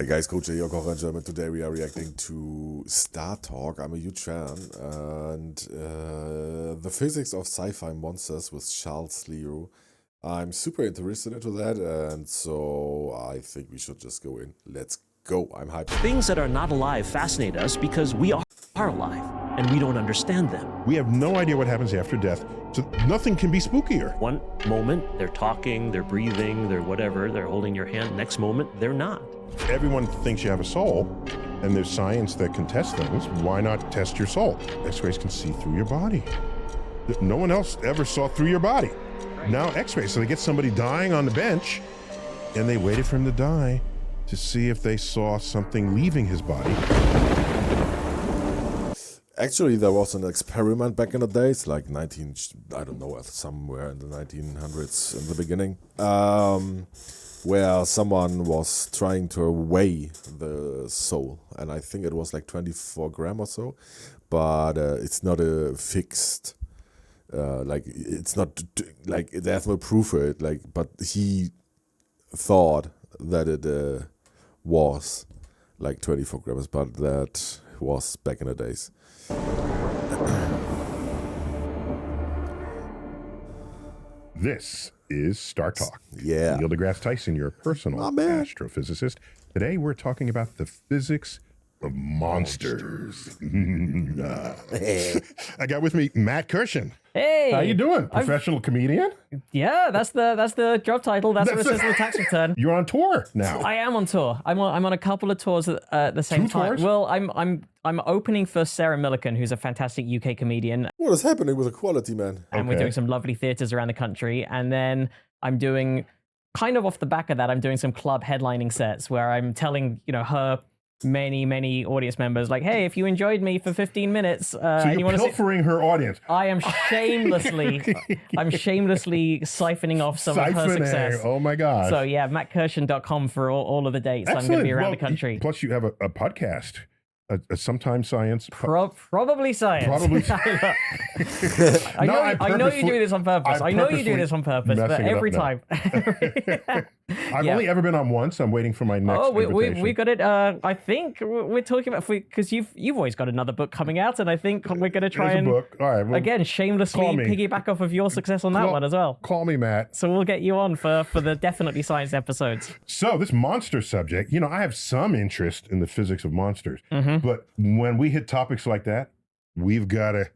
Hey guys, Kocher here, Kocher in German. Today we are reacting to Star Talk. I'm a huge fan. And the Physics of Sci-Fi Monsters with Charles Liu. I'm super interested into that, and so I think we should just go in. Let's go. I'm hyped. Things that are not alive fascinate us because we are alive, and we don't understand them. We have no idea what happens after death, so nothing can be spookier. One moment, they're talking, they're breathing, they're whatever, they're holding your hand. Next moment, they're not. Everyone thinks you have a soul, and there's science that can test things. Why not test your soul? X-rays can see through your body. No one else ever saw through your body. Now X-rays, so they get somebody dying on the bench, and they waited for him to die to see if they saw something leaving his body. Actually, there was an experiment back in the days, like I don't know, somewhere in the 1900s in the beginning, where someone was trying to weigh the soul, and I think it was like 24 grams or so, but it's not a fixed, like it's not like there's no proof for it, like, but he thought that it was like 24 grams, but that was back in the days. This is Star Talk. Yeah. Neil deGrasse Tyson, your personal astrophysicist. Today we're talking about the physics of monsters. I got with me Matt Kocher. Hey, How you doing? Professional comedian? Yeah, that's the job title. That's what it says in the tax return. You're on tour now. I am on tour. I'm on a couple of tours at the same time. Tours? Well, I'm opening for Sarah Millican, who's a fantastic UK comedian, What is happening with the quality, man? and we're doing some lovely theaters around the country. And then I'm doing, kind of off the back of that, I'm doing some club headlining sets where I'm telling her many audience members, like, hey, if you enjoyed me for 15 minutes, So and you you're want to see, pilfering her audience. I am shamelessly siphoning off some of her success. Oh my gosh. So yeah, mattkirshen.com for all of the dates. I'm going to be around the country. Plus you have a podcast, a Sometimes Science. Probably science. Probably. I know you do this on purpose. I know you do this on purpose, but every time. I've only ever been on once. I'm waiting for my next invitation. we got it. I think we're talking about, because you've always got another book coming out, and I think we're going to try There's a book. All right, well, again shamelessly piggyback off of your success on that one as well. Call me, Matt. So we'll get you on for the definitely science episodes. So this monster subject, I have some interest in the physics of monsters, but when we hit topics like that, we've got to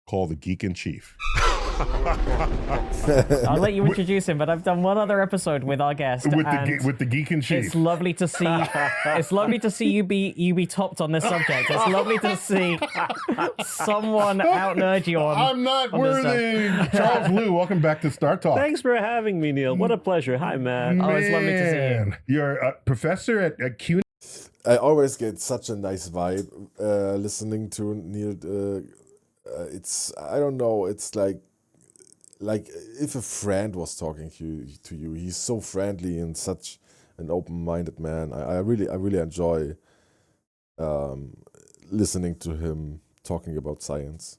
call the geek in chief. I'll let you introduce him, but I've done one other episode with our guest with the geek in chief. It's lovely to see. It's lovely to see you be topped on this subject. It's lovely to see someone out nerd you on. I'm not worthy. Charles Liu, welcome back to Star Talk. Thanks for having me, Neil. What a pleasure. Hi, Matt. Oh, it's lovely to see you. You're a professor at CUNY. I always get such a nice vibe listening to Neil. I don't know, it's like if a friend was talking to you. He's so friendly and such an open-minded man. I really enjoy listening to him talking about science.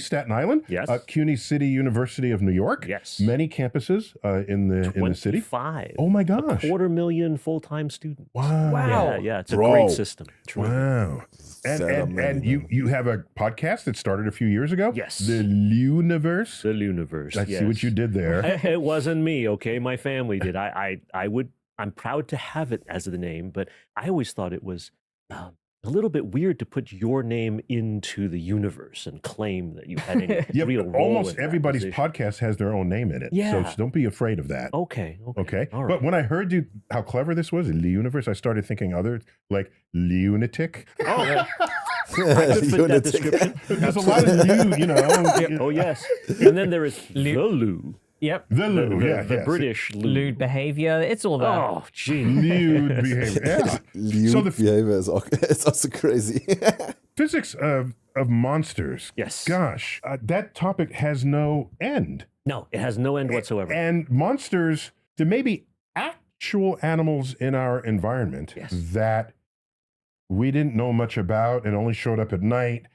Staten Island, Yes. CUNY City University of New York. Yes. Many campuses in the city. 25. Oh my gosh. 250,000 full-time students. Wow. Yeah, it's a Bro. great system. Truly. Wow. And you have a podcast that started a few years ago? Yes. The Liu-niverse. The Universe. I see what you did there. It wasn't me, okay? My family did. I'm proud to have it as the name, but I always thought it was a little bit weird to put your name into the universe and claim that you had any real role. Almost in everybody's that position. podcast has their own name in it. Yeah. So don't be afraid of that. Okay. Okay. All right. But when I heard how clever this was, the Liu-niverse, I started thinking other, like lunatic. Oh, yeah. I could fit that description. There's a lot of new, Oh, yes. And then there is the Lou. Yep. The Liu, The British Lou. Lewd behavior. It's all there. Oh, gee. Lewd behavior. Yeah. Lewd So the behavior is it's also crazy. physics of monsters. Yes. Gosh, that topic has no end. No, it has no end whatsoever. And monsters, there may be actual animals in our environment that we didn't know much about and only showed up at night,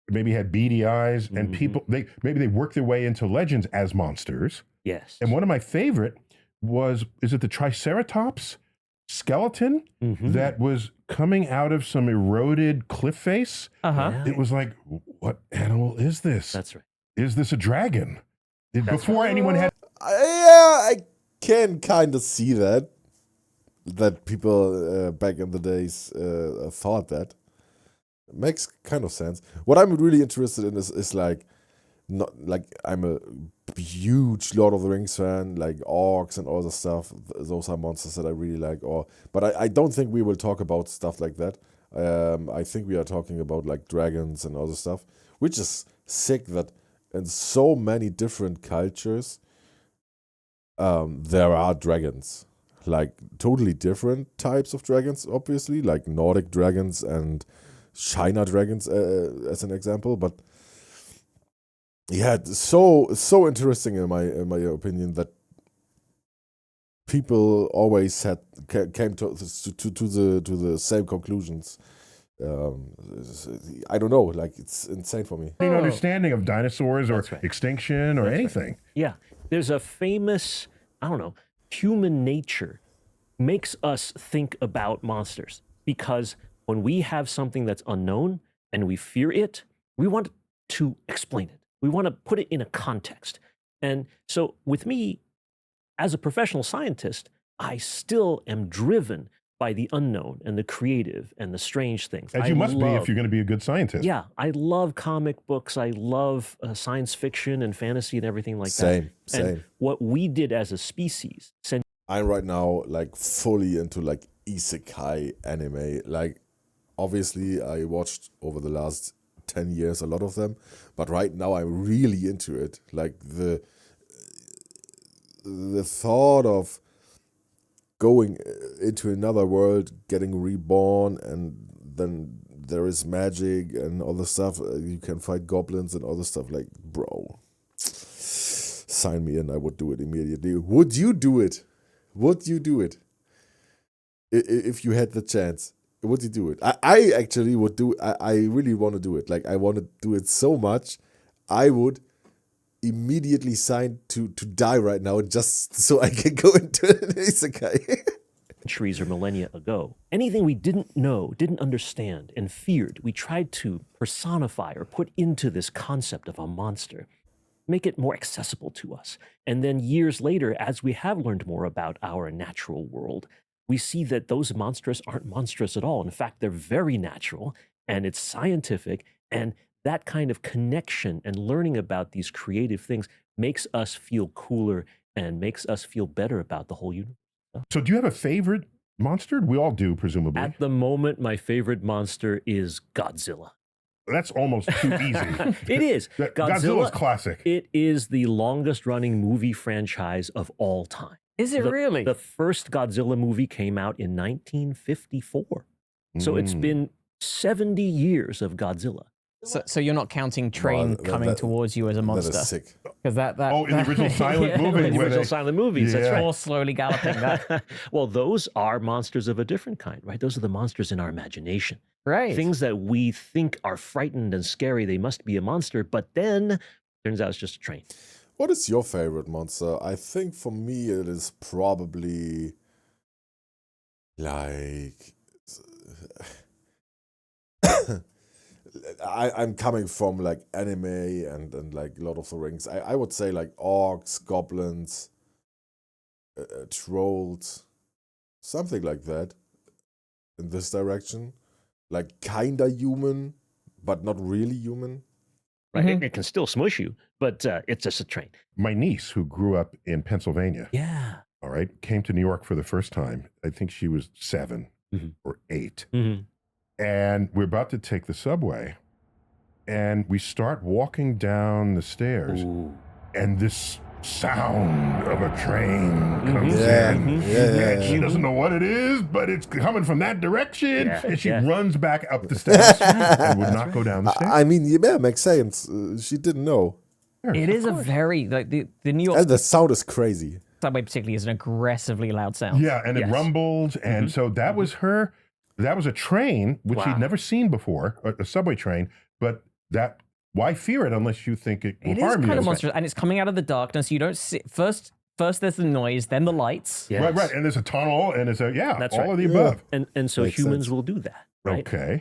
maybe had beady eyes, and people, maybe they work their way into legends as monsters. Yes. And one of my favorite is it the Triceratops? skeleton that was coming out of some eroded cliff face. Uh-huh. It was like, what animal is this? That's right. Is this a dragon? Before anyone had... I can kind of see that people back in the days thought that. It makes kind of sense. What I'm really interested in is like, not like I'm a huge Lord of the Rings fan, like orcs and all the stuff. Those are monsters that I really like. But I don't think we will talk about stuff like that. I think we are talking about like dragons and all the stuff, which is sick that in so many different cultures, there are dragons, like totally different types of dragons, obviously, like Nordic dragons and China dragons, as an example. But yeah, it's so interesting in my opinion that people always came to the same conclusions. I don't know, like it's insane for me. Understanding of dinosaurs or extinction or anything. Yeah, there's a famous, I don't know, human nature makes us think about monsters, because when we have something that's unknown and we fear it, we want to explain it. We want to put it in a context. And so with me, as a professional scientist, I still am driven by the unknown and the creative and the strange things. As you must be if you're going to be a good scientist. Yeah, I love comic books. I love science fiction and fantasy and everything like Same. And what we did as a species. I'm right now like fully into like isekai anime. Like obviously I watched over the last 10 years a lot of them, but right now I'm really into it. Like the thought of going into another world, getting reborn, and then there is magic and all the stuff. You can fight goblins and all the stuff. Like, bro, sign me in. I would do it immediately. Would you do it? Would you do it? If you had the chance, would you do it? I actually would do it. I really want to do it. Like, I want to do it so much. I would immediately sign to die right now just so I can go into an isekai. Centuries or millennia ago, anything we didn't know, didn't understand, and feared, we tried to personify or put into this concept of a monster, make it more accessible to us. And then years later, as we have learned more about our natural world, we see that those monsters aren't monstrous at all. In fact, they're very natural, and it's scientific, and that kind of connection and learning about these creative things makes us feel cooler and makes us feel better about the whole universe. So do you have a favorite monster? We all do, presumably. At the moment, my favorite monster is Godzilla. That's almost too easy. It is. Godzilla's classic. It is the longest running movie franchise of all time. Is it really? The first Godzilla movie came out in 1954. So it's been 70 years of Godzilla. So you're not counting Train coming towards you as a monster? That is sick. Because in the original silent movie. The original silent movies, that's right. Or slowly galloping that. Well, those are monsters of a different kind, right? Those are the monsters in our imagination. Right. Things that we think are frightened and scary, they must be a monster, but then turns out it's just a train. What is your favorite monster? I think for me it is probably like I'm coming from like anime and like Lord of the Rings. I would say like orcs, goblins, trolls, something like that in this direction. Like kinda human, but not really human. Right? Mm-hmm. It can still smush you, but it's just a train. My niece, who grew up in Pennsylvania, Yeah. all right, came to New York for the first time. I think she was 7 or 8. And we're about to take the subway. And we start walking down the stairs. Ooh. And this sound of a train comes Yeah, in. yeah. And she doesn't know what it is, but it's coming from that direction. Yeah, And she yeah. runs back up the stairs and would not go down the stairs. I mean, yeah, makes sense. She didn't know. It is a very, like the New York And the sound is crazy. subway particularly is an aggressively loud sound. Yeah, and it Yes. rumbles. And so that was her. That was a train, which she'd Wow. never seen before, a subway train. But that, why fear it unless you think it will It is harm you? kind of monstrous, and it's coming out of the darkness. You don't see first. first there's the noise, then the lights. Yes. Right. And there's a tunnel, and it's That's all right. of the above. And so Makes humans sense. will do that, right? Okay.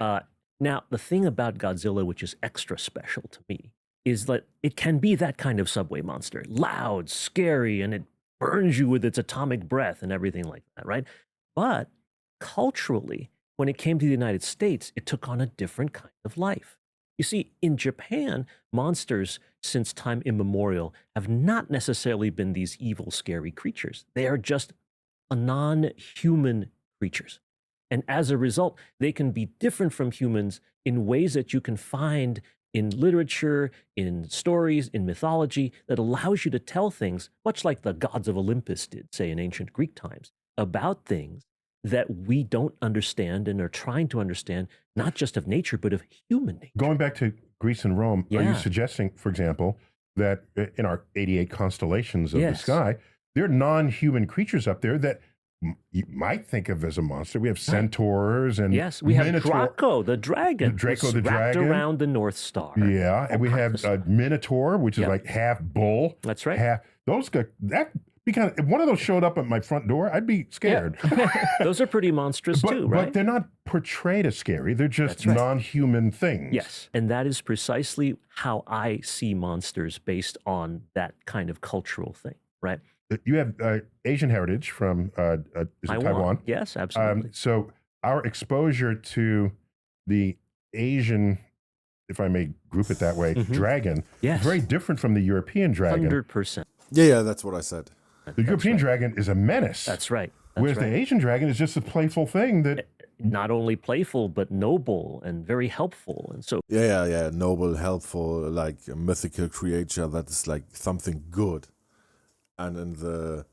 Now, the thing about Godzilla, which is extra special to me, is that it can be that kind of subway monster, loud, scary, and it burns you with its atomic breath and everything like that, right? But culturally, when it came to the United States, it took on a different kind of life. You see, in Japan, monsters since time immemorial have not necessarily been these evil, scary creatures. They are just non-human creatures. And as a result, they can be different from humans in ways that you can find in literature, in stories, in mythology, that allows you to tell things, much like the gods of Olympus did, say, in ancient Greek times, about things that we don't understand and are trying to understand, not just of nature, but of human nature. Going back to Greece and Rome, are you Yeah. suggesting, for example, that in our 88 constellations of the Yes. sky, there are non-human creatures up there that you might think of as a monster? We have centaurs and Yes, we have Minotaur. Draco, the dragon, Draco, the wrapped dragon. around the North Star. Yeah, and we have a Minotaur, which is Yep. like half bull. That's right. Half those guys. That be kind of, if one of those showed up at my front door, I'd be scared. Those are pretty monstrous too, right? But they're not portrayed as scary. They're just That's right. non-human things. Yes, and that is precisely how I see monsters based on that kind of cultural thing, right? You have Asian heritage from is it Taiwan. Yes, absolutely. So our exposure to the Asian, if I may group it that way, dragon Yes. is very different from the European dragon. 100%. Yeah, that's what I said. The European dragon is a menace. That's right. That's Whereas right. the Asian dragon is just a playful thing that Not only playful, but noble and very helpful. And so, Yeah. Noble, helpful, like a mythical creature that is like something good. And in the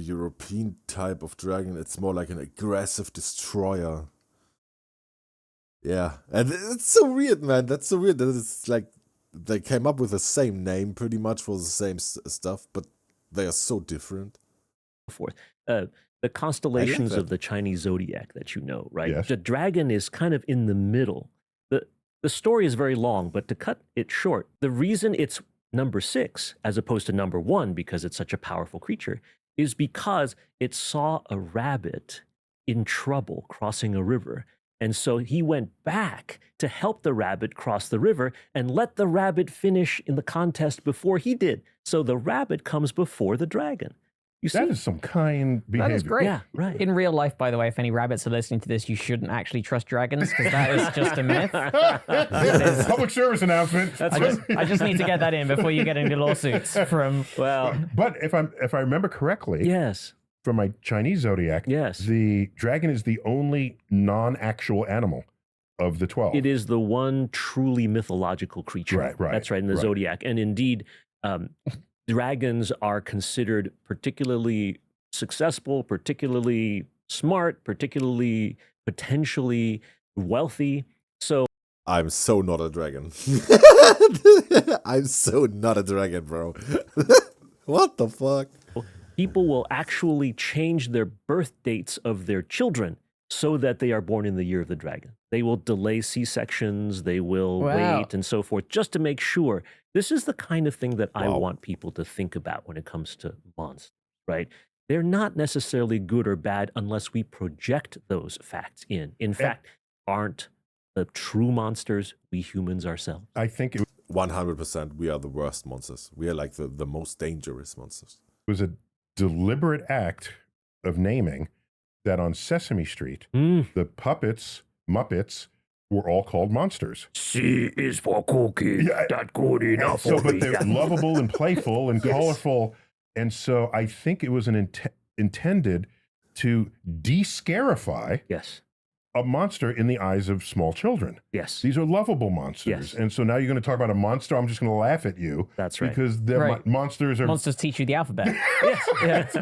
European type of dragon, it's more like an aggressive destroyer. Yeah, and it's so weird, man. That's so weird that it's like they came up with the same name pretty much for the same stuff, but they are so different. forth. The constellations that. of the Chinese zodiac that you know, right? Yes. The dragon is kind of in the middle. The story is very long, but to cut it short, the reason it's number 6 as opposed to number 1, because it's such a powerful creature, is because it saw a rabbit in trouble crossing a river. And so he went back to help the rabbit cross the river and let the rabbit finish in the contest before he did. So the rabbit comes before the dragon. You see? that is some kind behavior. That is great. Yeah, right. In real life, by the way, if any rabbits are listening to this, you shouldn't actually trust dragons because that is just a myth. Public service announcement. I just need to get that in before you get into lawsuits from. Well, But if I remember correctly, yes, from my Chinese zodiac, yes. the dragon is the only non-actual animal of the 12. It is the one truly mythological creature. Right. That's right, in the Right. zodiac. And indeed, dragons are considered particularly successful, particularly smart, particularly potentially wealthy. So I'm so not a dragon. I'm so not a dragon, bro. What the fuck? people will actually change their birth dates of their children so that they are born in the year of the dragon. They will delay C-sections, they will Wow. wait and so forth, just to make sure. This is the kind of thing that I Wow. want people to think about when it comes to monsters, right? They're not necessarily good or bad unless we project those facts in. In fact, aren't the true monsters we humans ourselves? I think it 100%, we are the worst monsters. We are like the most dangerous monsters. was a deliberate act of naming that on Sesame Street, Mm. the Muppets, were all called monsters. C is for cookie. Yeah, Not good enough So, for but me. they're lovable and playful and Yes. colorful. And so I think it was intended to de-scarify Yes. a monster in the eyes of small children. Yes. These are lovable monsters. Yes. And so now you're going to talk about a monster. I'm just going to laugh at you. That's right. Because they're Right. monsters are. Monsters teach you the alphabet. Yes.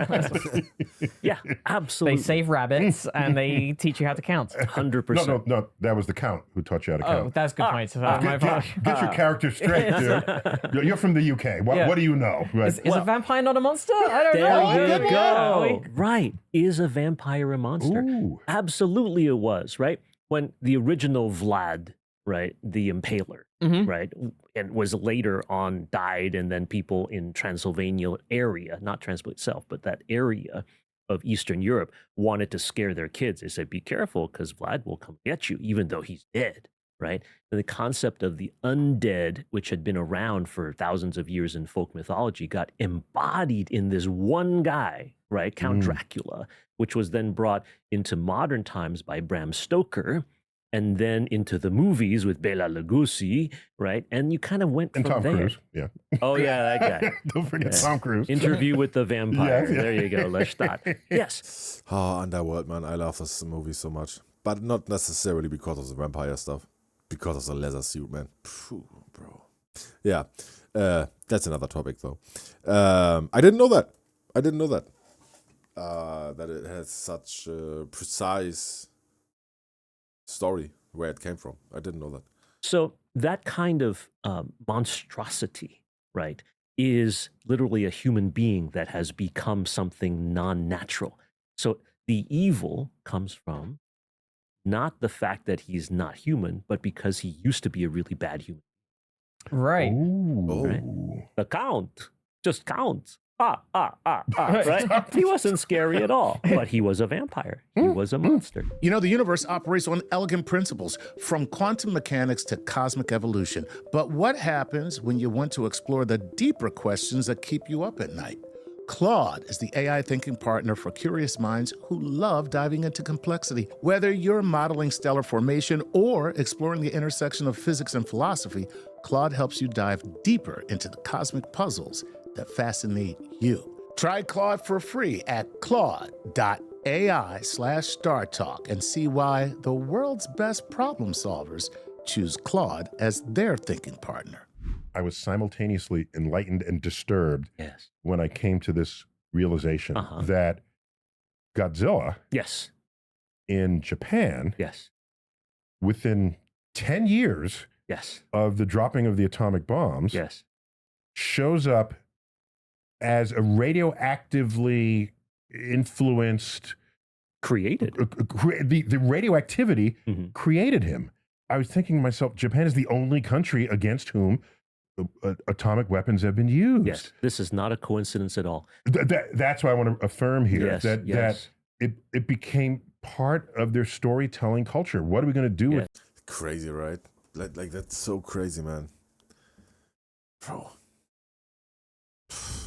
Yeah, They absolutely. save rabbits and they teach you how to count. 100%. No. That was the Count who taught you how to Oh, count. that's a good point. My Get apologies. your character straight, dude. You're from the UK. What, Yeah. what do you know? Right. Is a vampire not a monster? I don't There know. you Yeah. go. Right. Is a vampire a monster? Ooh. Absolutely it was, right? When the original Vlad, right? The Impaler, Mhm. right? And was later on died, and then people in Transylvania area, not Transylvania itself, but that area of Eastern Europe wanted to scare their kids. They said, be careful because Vlad will come get you, even though he's dead, right? And the concept of the undead, which had been around for thousands of years in folk mythology, got embodied in this one guy, right? Count Dracula, which was then brought into modern times by Bram Stoker, and then into the movies with Bela Lugosi, right? And you kind of went And from Tom there. Cruise. Yeah. Oh yeah, that guy. Don't forget Tom Cruise. Interview with the Vampire. Yes, yeah. There you go, Lestat. Yes. Oh, Underworld, man. I love this movie so much. But not necessarily because of the vampire stuff. Because of the leather suit, man. Phew, bro. Yeah. That's another topic, though. I didn't know that. That it has such a precise story where it came from. I didn't know that. So that kind of monstrosity, right, is literally a human being that has become something non-natural. So the evil comes from not the fact that he's not human, but because he used to be a really bad human. Right. Ooh. Right. The count, just count. Right? He wasn't scary at all, but he was a vampire. He was a monster. You know, the universe operates on elegant principles, from quantum mechanics to cosmic evolution. But what happens when you want to explore the deeper questions that keep you up at night? Claude is the AI thinking partner for curious minds who love diving into complexity. Whether you're modeling stellar formation or exploring the intersection of physics and philosophy, Claude helps you dive deeper into the cosmic puzzles that fascinate you. Try Claude for free at claude.ai/StarTalk and see why the world's best problem solvers choose Claude as their thinking partner. I was simultaneously enlightened and disturbed Yes. when I came to this realization that Godzilla Yes. in Japan, Yes. within 10 years Yes. of the dropping of the atomic bombs, Yes. shows up as a radioactively influenced, Created. the radioactivity Mhm. created him. I was thinking to myself, Japan is the only country against whom atomic weapons have been used. Yes. This is not a coincidence at all. That's why I want to affirm here Yes. that Yes. it became part of their storytelling culture. What are we going to do with Crazy, right? Like that's so crazy, man. Bro.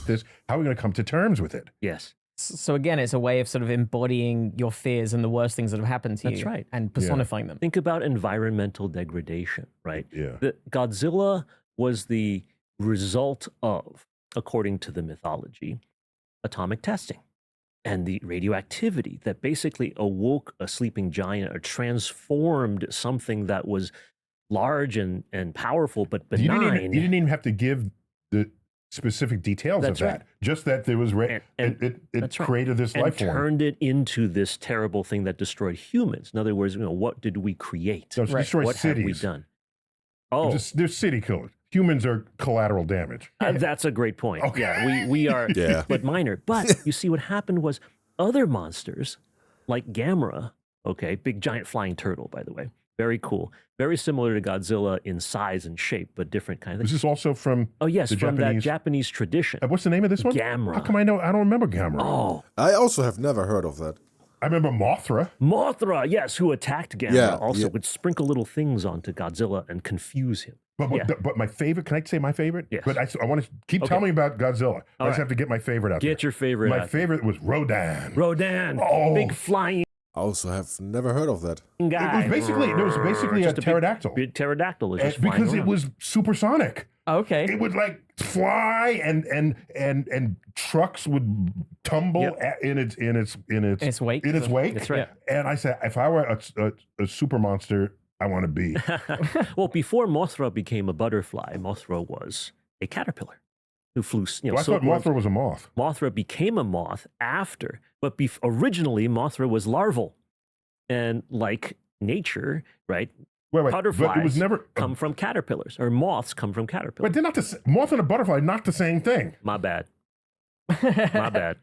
this? How are we going to come to terms with it? Yes. So again, it's a way of sort of embodying your fears and the worst things that have happened to That's you, right. and personifying them. Think about environmental degradation, right? Yeah. The Godzilla was the result of, according to the mythology, atomic testing and the radioactivity that basically awoke a sleeping giant or transformed something that was large and powerful but You benign. didn't even have to give the specific details That's of that. right. Just that there was And it that's right. created this and life form. turned it into this terrible thing that destroyed humans. In other words, what did we create? So it's Right. destroyed What cities. have we done? Oh, They're city killers. Humans are collateral damage. that's a great point. Okay. Yeah, we are, Yeah. but minor. But you see, what happened was other monsters like Gamera, okay, big giant flying turtle, by the way, very cool, very similar to Godzilla in size and shape, but different kind of Is thing. this also from Oh yes, the from that Japanese? Japanese tradition. What's the name of this one? Gamera. How come I don't remember Gamera. Oh, I also have never heard of that. I remember Mothra. Mothra, yes, who attacked Gamera, Yeah, also yeah. would sprinkle little things onto Godzilla and confuse him. But my favorite, can I say my favorite? Yes. But I want to keep Okay. telling me about Godzilla. I All just right. have to get my favorite out Get there. your favorite. My out. favorite was Rodan. Rodan, Oh. big flying I also have never heard of that. guy. It was basically a Just big- pterodactyl. Big pterodactyl is just Because flying it around. was supersonic. Okay. It would like fly and trucks would tumble Yep. in its wake. In its wake. That's right. And I said, if I were a super monster, I want to be. Well, before Mothra became a butterfly, Mothra was a caterpillar who flew. Well, I thought silkworms. Mothra was a moth. Mothra became a moth after, but originally Mothra was larval, and like nature, right? Wait, Butterflies but it was never. come from caterpillars, or moths come from But caterpillars. they're not moth and a butterfly, not the same thing. My bad. My bad.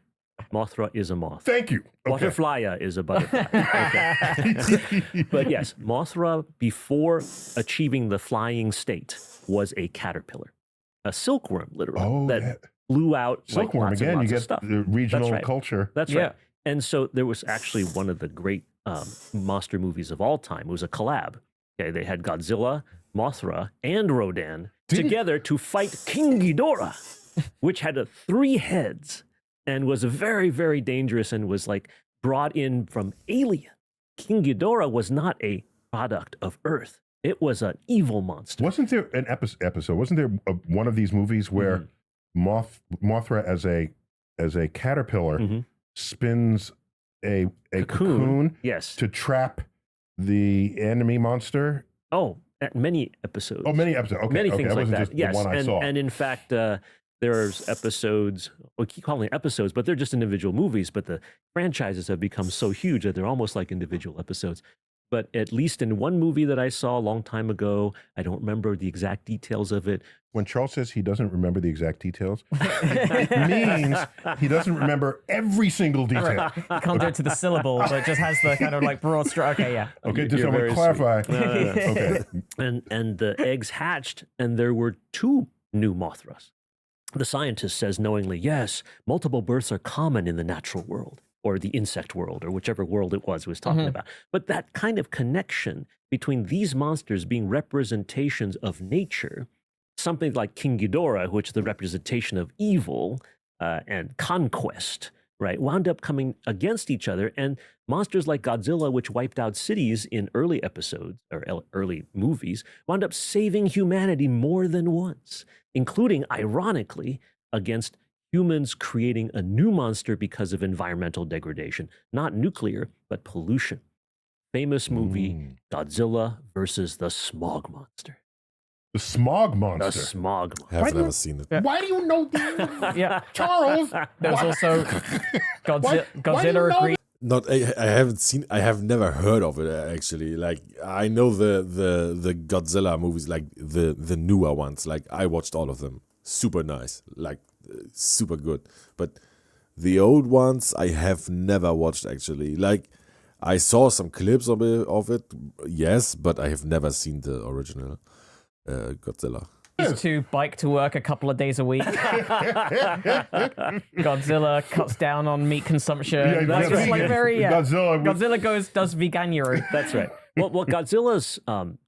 Mothra is a moth. Thank you. Okay. Butterfly is a butterfly. Okay. But yes, Mothra, before achieving the flying state, was a caterpillar, a silkworm, literally, that flew out. Silkworm, like lots again, and you lots get of stuff. the regional right. culture. That's Yeah. right. And so there was actually one of the great monster movies of all time. It was a collab. Okay, they had Godzilla, Mothra, and Rodan together to fight King Ghidorah, which had 3 heads and was very, very dangerous and was like brought in from alien. King Ghidorah was not a product of Earth. It was an evil monster. Wasn't there an episode? Wasn't there one of these movies where Mothra as a caterpillar spins a cocoon yes. to trap the enemy monster? Oh, many episodes. Oh, many episodes. Okay, many things that like wasn't that. just Yes, the one I saw. and in fact, there's episodes. We keep calling it episodes, but they're just individual movies. But the franchises have become so huge that they're almost like individual episodes. But at least in one movie that I saw a long time ago, I don't remember the exact details of it. When Charles says he doesn't remember the exact details, it means he doesn't remember every single detail. You can't do it to the syllable, but just has the kind of like broad stroke. Okay, yeah. Okay, just You're I want very to clarify. sweet. No. Okay. And the eggs hatched, and there were 2 new Mothras. The scientist says knowingly, yes, multiple births are common in the natural world, or the insect world, or whichever world it was he was talking about. But that kind of connection between these monsters being representations of nature, something like King Ghidorah, which is the representation of evil and conquest, right, wound up coming against each other. And monsters like Godzilla, which wiped out cities in early episodes or early movies, wound up saving humanity more than once, including, ironically, against humans creating a new monster because of environmental degradation, not nuclear, but pollution. Famous movie, Godzilla versus the Smog Monster. The Smog The Monster. Smog I Monster. have never seen it. Why do you know that? Yeah. Charles? There was also Why do you Godzilla know agreed. Not, I haven't seen. I have never heard of it actually. Like I know the Godzilla movies, like the newer ones. Like I watched all of them. Super nice, like super good. But the old ones, I have never watched actually. Like I saw some clips of it, yes, but I have never seen the original Godzilla. Used to bike to work a couple of days a week. Godzilla cuts down on meat consumption. Yeah, That's vegan. just like very Godzilla. Godzilla does veganuary. That's right. Well, Godzilla's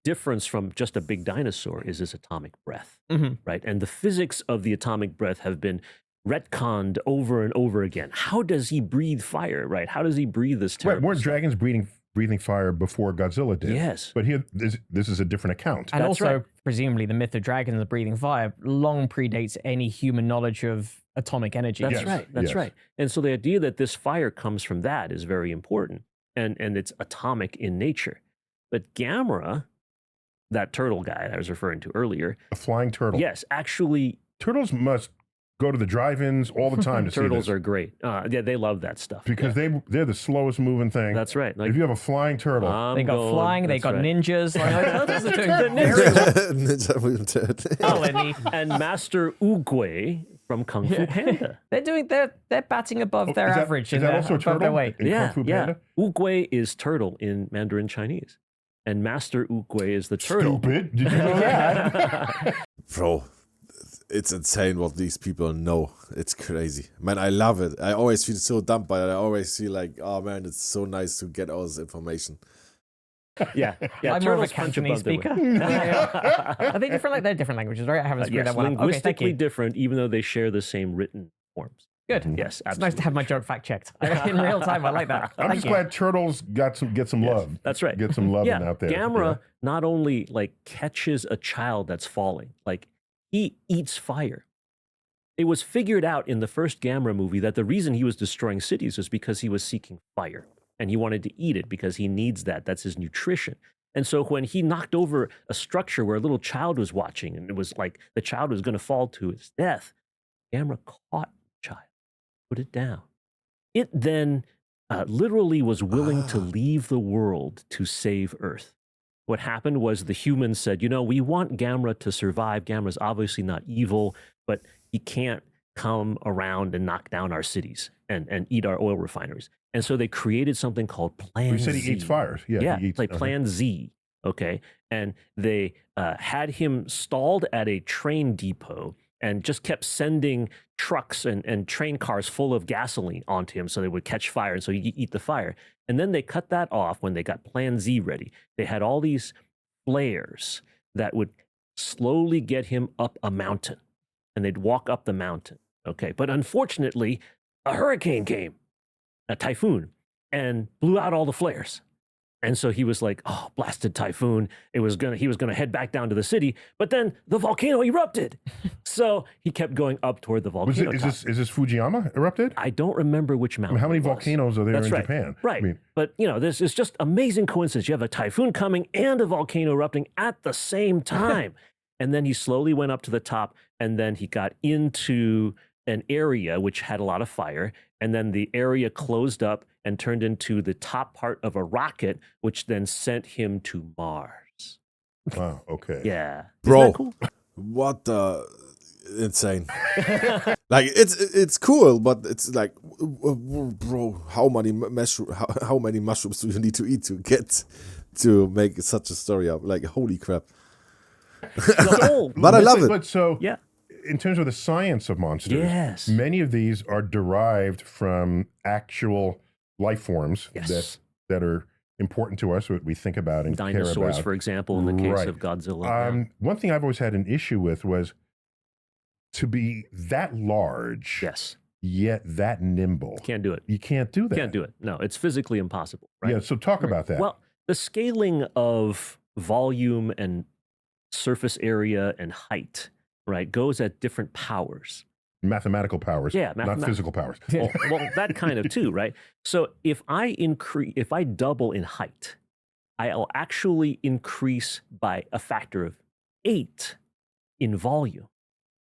difference from just a big dinosaur is his atomic breath, right? And the physics of the atomic breath have been retconned over and over again. How does he breathe fire, right? How does he breathe this Right, terrible weren't stuff? dragons breathing fire before Godzilla did? Yes. But here, this is a different account. And That's also, right. presumably, the myth of dragons and breathing fire long predates any human knowledge of atomic energy. That's Yes, right. That's yes. right. And so the idea that this fire comes from that is very important, and it's atomic in nature. But Gamera, that turtle guy that I was referring to earlier, A flying turtle. yes, actually, Turtles must go to the drive-ins all the time to see turtles this. are great. Yeah, they love that stuff. Because they're the slowest moving thing. That's right. Like, If you have a flying turtle, They got flying, they got ninjas. Like, those are doing Ninja Mutant. Oh, and Master Oogway from Kung Fu Panda. they're batting above their is that- average is in that their, also a above their turtle? weight. In Kung Fu Panda? Oogway is turtle in Mandarin Chinese. And Master Oogway is the turtle. Stupid. Did you know that? Bro, it's insane what these people know. It's crazy. Man, I love it. I always feel so dumb, but I always feel like, oh man, it's so nice to get all this information. Yeah. I'm more of a turtles punch Cantonese above their speaker. weight. Are they different? Like they're different languages, right? I haven't screwed Yes, that one up. Okay, thank linguistically you. different, even though they share the same written forms. Good. Yes, It's nice to have my joke fact checked in real time. I like that. I'm Thank just you. glad turtles get some love. That's right. Get some loving Yeah, out there. Gamera not only like catches a child that's falling, like he eats fire. It was figured out in the first Gamera movie that the reason he was destroying cities was because he was seeking fire and he wanted to eat it because he needs that. That's his nutrition. And so when he knocked over a structure where a little child was watching and it was like the child was going to fall to his death, Gamera caught the child, put it down. It then literally was willing to leave the world to save Earth. What happened was the humans said, we want Gamera to survive. Gamera's obviously not evil, but he can't come around and knock down our cities. and eat our oil refineries. And so they created something called Plan You said Z. he eats fires. Yeah, Yeah, he eats, like Plan Z. Okay. And they had him stalled at a train depot and just kept sending trucks and train cars full of gasoline onto him so they would catch fire and so he'd eat the fire. And then they cut that off when they got Plan Z ready. They had all these flares that would slowly get him up a mountain, and they'd walk up the mountain. Okay. But unfortunately, a hurricane came, a typhoon, and blew out all the flares. And so he was like, "Oh, blasted typhoon!" He was gonna head back down to the city, but then the volcano erupted. So he kept going up toward the volcano. Is this Fujiyama erupted? I don't remember which I mountain. mean, how many it was. volcanoes are there That's in right. Japan? Right. I mean, But this is just amazing coincidence. You have a typhoon coming and a volcano erupting at the same time. And then he slowly went up to the top, and then he got into an area which had a lot of fire, and then the area closed up and turned into the top part of a rocket, which then sent him to Mars. wow. Okay. Yeah. Bro. Isn't that cool? What the insane? Like it's cool, but it's like, bro, how many mushrooms do you need to eat to get to make such a story up? Like, holy crap! No. But I love it. But so, Yeah. in terms of the science of monsters, Yes. many of these are derived from actual life forms Yes. that are important to us, what we think about and care Dinosaurs, about. for example, in the case Right. of Godzilla. Yeah. One thing I've always had an issue with was to be that large, Yes. yet that nimble. Can't do it. You can't do that. Can't do it. No, it's physically impossible. Right? Yeah, so talk about that. Well, the scaling of volume and surface area and height, right, goes at different powers. Mathematical powers, Yeah, not physical powers. Well, that kind of too, right? So if I double in height, I'll actually increase by a factor of 8 in volume,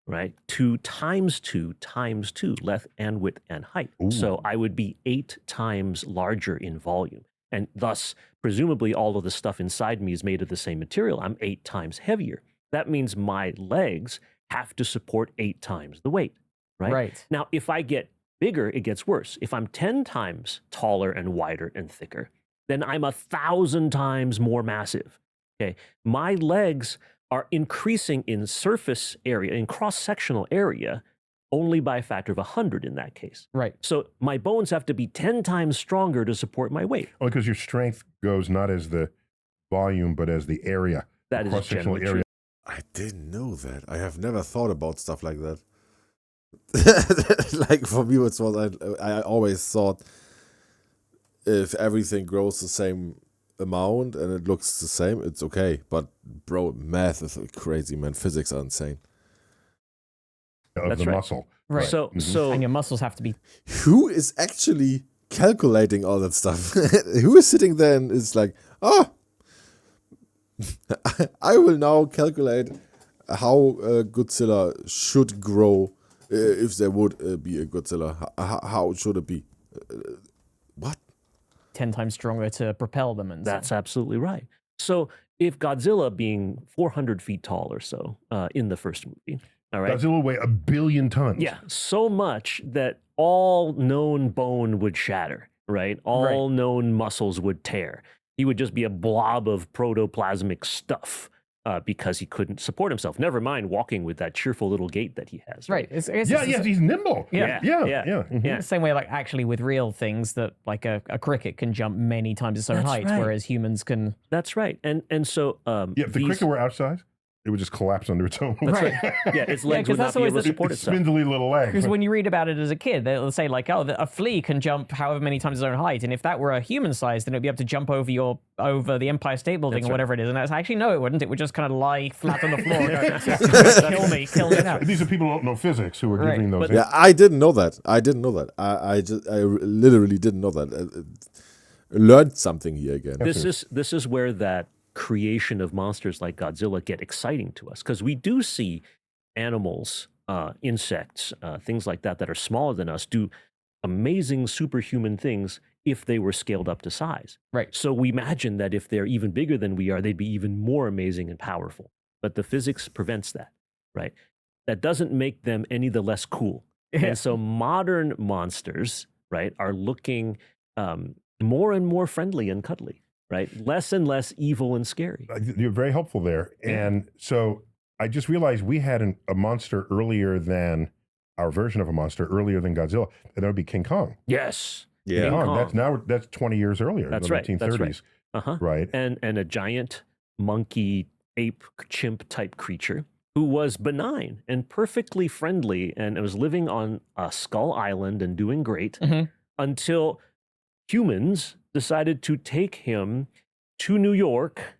right? 2 times 2 times 2, length and width and height. Ooh. So I would be 8 times larger in volume. And thus, presumably, all of the stuff inside me is made of the same material. I'm 8 times heavier. That means my legs have to support 8 times the weight, right? Right. Now, if I get bigger, it gets worse. If I'm 10 times taller and wider and thicker, then I'm 1,000 times more massive. Okay. My legs are increasing in surface area, in cross-sectional area, only by a factor of 100 in that case. Right. So my bones have to be 10 times stronger to support my weight. Well, because your strength goes not as the volume, but as the area. That is cross-sectional generally area. I didn't know that. I have never thought about stuff like that. Like for me, it was I always thought if everything grows the same amount and it looks the same, it's okay. But bro, math is crazy, man. Physics are insane. Of That's the right. muscle. Right. So, Mhm. so And your muscles have to be. Who is actually calculating all that stuff? Who is sitting there and is like, oh, I will now calculate how Godzilla should grow if there would be a Godzilla. How should it be? What? 10 times stronger to propel them. And that's absolutely right. So if Godzilla being 400 feet tall or so in the first movie, all right? Godzilla weigh 1 billion tons. Yeah, so much that all known bone would shatter, right? All known muscles would tear. He would just be a blob of protoplasmic stuff because he couldn't support himself. Never mind walking with that cheerful little gait that he has. Right. I guess Yeah, it's yeah, he's nimble. Yeah. Mhm. Yeah. the same way, like actually with real things, that like a cricket can jump many times its own That's height, right. whereas humans can. That's right. And so Yeah, if the these- cricket were outside, it would just collapse under its own. That's right. Yeah, its legs 'cause would not that's be always able to the- support It's itself. spindly little legs. Because when you read about it as a kid, they'll say like, "Oh, a flea can jump however many times its own height," and if that were a human size, then it'd be able to jump over the Empire State Building That's or right. whatever it is. And that's actually no, it wouldn't. It would just kind of lie flat on the floor. And kill me now. These are people who don't know physics who are Right. giving those. But- Yeah, I didn't know that. I literally didn't know that. Learned something here again. This is where that creation of monsters like Godzilla get exciting to us, because we do see animals, insects, things like that are smaller than us do amazing superhuman things if they were scaled up to size. Right. So we imagine that if they're even bigger than we are, they'd be even more amazing and powerful. But the physics prevents that, right? That doesn't make them any the less cool. And so modern monsters right, are looking more and more friendly and cuddly, right? Less and less evil and scary. You're very helpful there. And so I just realized we had a monster earlier than our version of a monster earlier than Godzilla, and that would be King Kong. Yes. Yeah. King King Kong. Kong. That's 20 years earlier. That's in the right. 1930s. That's right. Uh-huh. Right. And a giant monkey, ape, chimp type creature who was benign and perfectly friendly and was living on a Skull Island and doing great until humans decided to take him to New York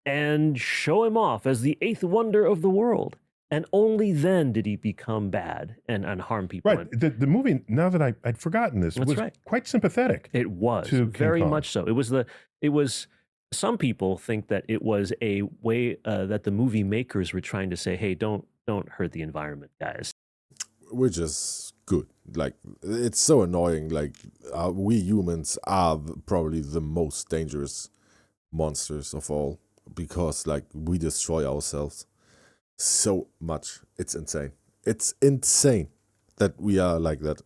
and show him off as the eighth wonder of the world. And only then did he become bad and harm people. Right. The movie, now that I'd forgotten this, That's was right. quite sympathetic. It was to King very Kong. much so. It was. Some people think that it was a way that the movie makers were trying to say, "Hey, don't hurt the environment, guys." Which is good. Like, it's so annoying. Like, we humans are probably the most dangerous monsters of all because, like, we destroy ourselves so much. It's insane. It's insane that we are like that.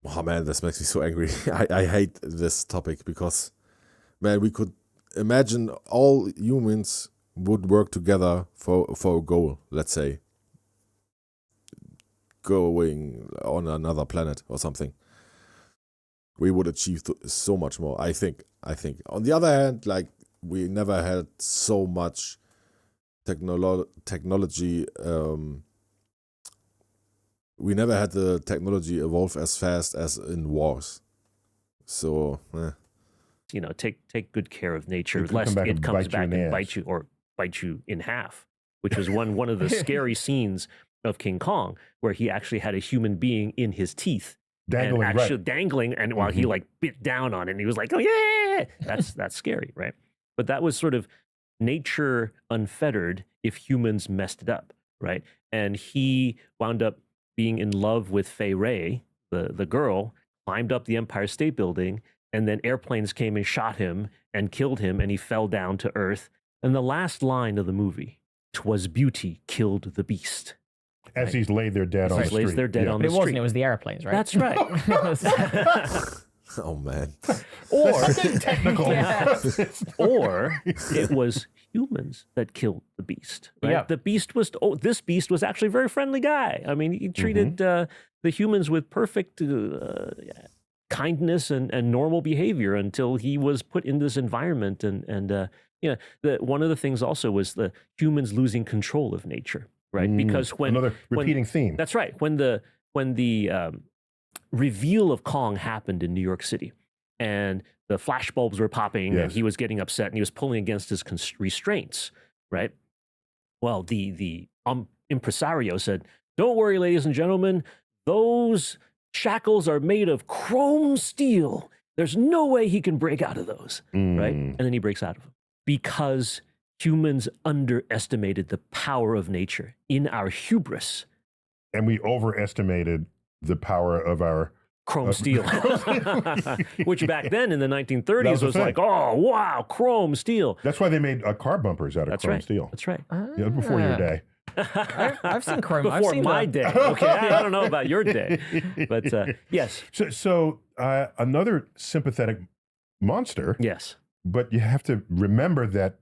Oh man, this makes me so angry. I hate this topic because, man, we could imagine all humans would work together for a goal, let's say. Going on another planet or something. We would achieve so much more, I think. On the other hand, like, we never had so much technology. We never had the technology evolve as fast as in wars. So, You know, take good care of nature, It could lest come back it and comes bite you in back the and ass. bite you or bite you in half, which was one of the scary scenes of King Kong, where he actually had a human being in his teeth. Dangling, and actually right. dangling, and while he like bit down on it, and he was like, "Oh yeah!" That's scary, right? But that was sort of nature unfettered if humans messed it up, right? And he wound up being in love with Fay Ray, the girl, climbed up the Empire State Building, and then airplanes came and shot him and killed him, and he fell down to earth. And the last line of the movie, "'Twas beauty killed the beast." As he's laid there dead on the He street. lays there dead on But the it wasn't. street. It was the airplanes, right? That's right. oh man. Or Technical. or it was humans that killed the beast. Right? Yeah. The beast was this beast was actually a very friendly guy. I mean, he treated the humans with perfect kindness and normal behavior until he was put in this environment. And one of the things also was the humans losing control of nature, right? Because Another repeating theme. That's right. When the reveal of Kong happened in New York City, and the flash bulbs were popping, and Yes. he was getting upset, and he was pulling against his restraints, right? Well, the impresario said, "Don't worry, ladies and gentlemen, those shackles are made of chrome steel. There's no way he can break out of those," right? And then he breaks out of them because humans underestimated the power of nature in our hubris. And we overestimated the power of our Chrome steel, which back then in the 1930s That was was the like, thing. oh, wow, chrome steel. That's why they made car bumpers out of That's chrome right. steel. That's right. Yeah, before your day. I've seen chrome. I've Before seen my the- day. Okay, I don't know about your day. But yes, So another sympathetic monster, yes. but you have to remember that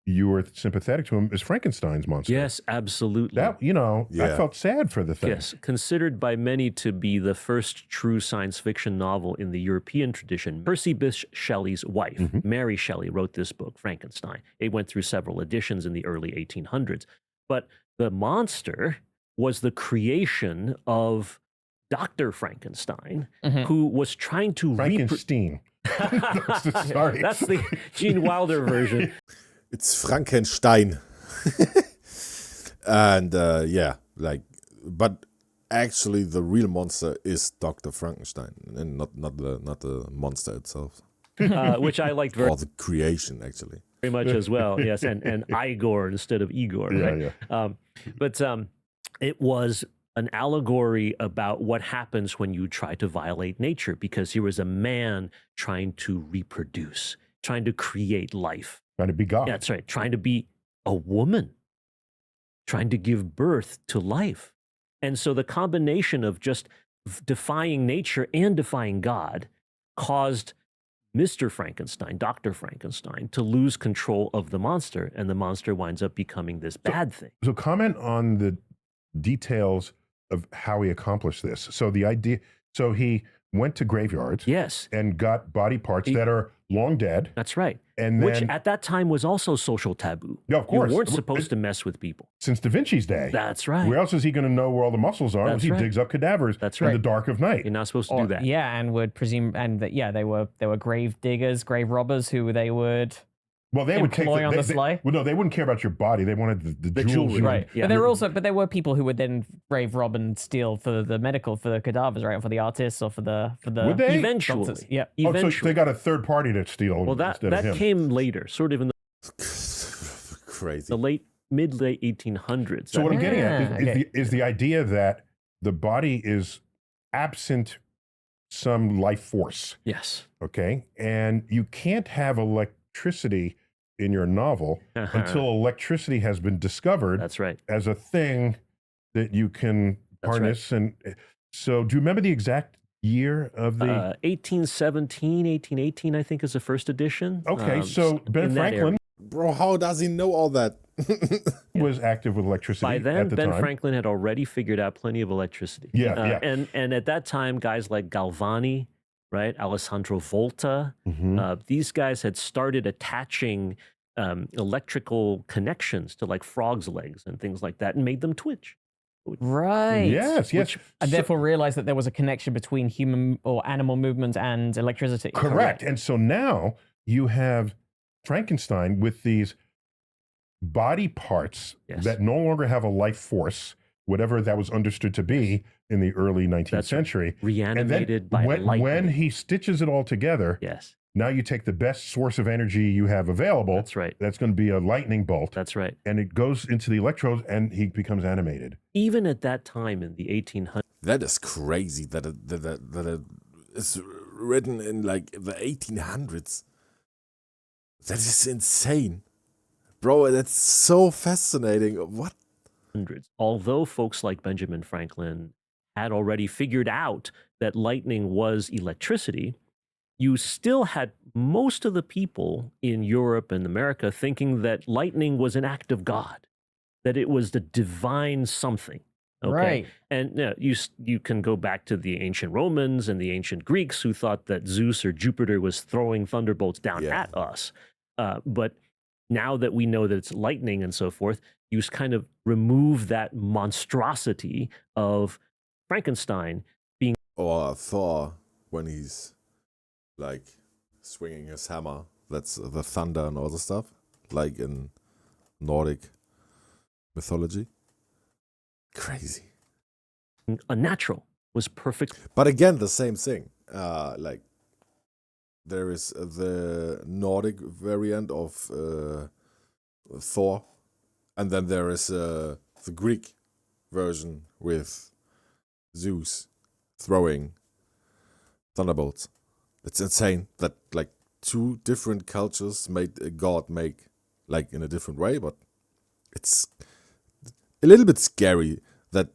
you were sympathetic to him is Frankenstein's monster. Yes, absolutely. That, I Yeah. felt sad for the thing. Yes, considered by many to be the first true science fiction novel in the European tradition. Percy Bysshe Shelley's wife, Mary Shelley, wrote this book, Frankenstein. It went through several editions in the early 1800s. But the monster was the creation of Dr. Frankenstein, who was trying to Frankenstein. Sorry. That's the Gene Wilder version. It's Frankenstein. And but actually the real monster is Dr. Frankenstein and not the monster itself. Which I liked very Or the creation actually. much as well. Yes, and Igor instead of Igor. Yeah, right? But it was an allegory about what happens when you try to violate nature, because here was a man trying to reproduce, trying to create life. Trying to be God. Yeah, that's right. Trying to be a woman, trying to give birth to life. And so the combination of just defying nature and defying God caused Mr. Frankenstein, Dr. Frankenstein, to lose control of the monster, and the monster winds up becoming this bad thing. So comment on the details of how he accomplished this. So he went to graveyards Yes, and got body parts that are long dead. that's right. And Which then, at that time was also social taboo. yeah, of course. You weren't supposed to mess with people. Since Da Vinci's day. That's right. Where else is he going to know where all the muscles are? That's He right. digs up cadavers That's in right. the dark of night. You're not supposed to do that. Yeah, and would presume, and that they were grave diggers, grave robbers who they would Well, they would take employ on the sly. Well, no, they wouldn't care about your body. They wanted the jewels. jewelry. Right. Yeah. But there were people who would then grave rob and steal for the cadavers, right? Or for the artists or for the Would they? Eventually. doctors. Yeah. Oh, so Eventually. they got a third party to steal Well, instead of him. that came later, sort of in Crazy. the mid-late 1800s. So what I'm getting at Yeah, okay. is the idea that the body is absent some life force, Yes. okay? And you can't have electricity in your novel until electricity has been discovered That's right. as a thing that you can That's right. harness. And so do you remember the exact year of the... 1817, 1818, I think, is the first edition. Okay, so Ben in that Franklin area. Bro, how does he know all that? was active with electricity By then, at the Ben time. Franklin had already figured out plenty of electricity. Yeah. And at that time, guys like Galvani, right, Alessandro Volta, Mhm. these guys had started attaching electrical connections to like frogs' legs and things like that, and made them twitch. Right. Yes. And So- therefore realized that there was a connection between human or animal movement and electricity. Correct. And so now you have Frankenstein with these body parts Yes. that no longer have a life force, whatever that was understood to be in the early 19th That's right. century. And then Reanimated by when lightning. he stitches it all together, Yes, now you take the best source of energy you have available. that's right. That's going to be a lightning bolt. That's right. And it goes into the electrodes and he becomes animated. Even at that time in the 1800s, That is crazy that it is written in like the 1800s. That is insane. Bro, that's so fascinating. What? although folks like Benjamin Franklin had already figured out that lightning was electricity, you still had most of the people in Europe and America thinking that lightning was an act of God, that it was the divine something. Okay? Right. And you can go back to the ancient Romans and the ancient Greeks who thought that Zeus or Jupiter was throwing thunderbolts down Yeah. at us. But now that we know that it's lightning and so forth, you kind of remove that monstrosity of Frankenstein. Or Thor when he's like swinging his hammer. That's the thunder and all the stuff, like in Nordic mythology. Crazy. Unnatural was perfect. But again, the same thing. Like there is the Nordic variant of Thor, and then there is the Greek version with Zeus throwing thunderbolts. It's insane that like two different cultures made a god make like in a different way, but it's a little bit scary that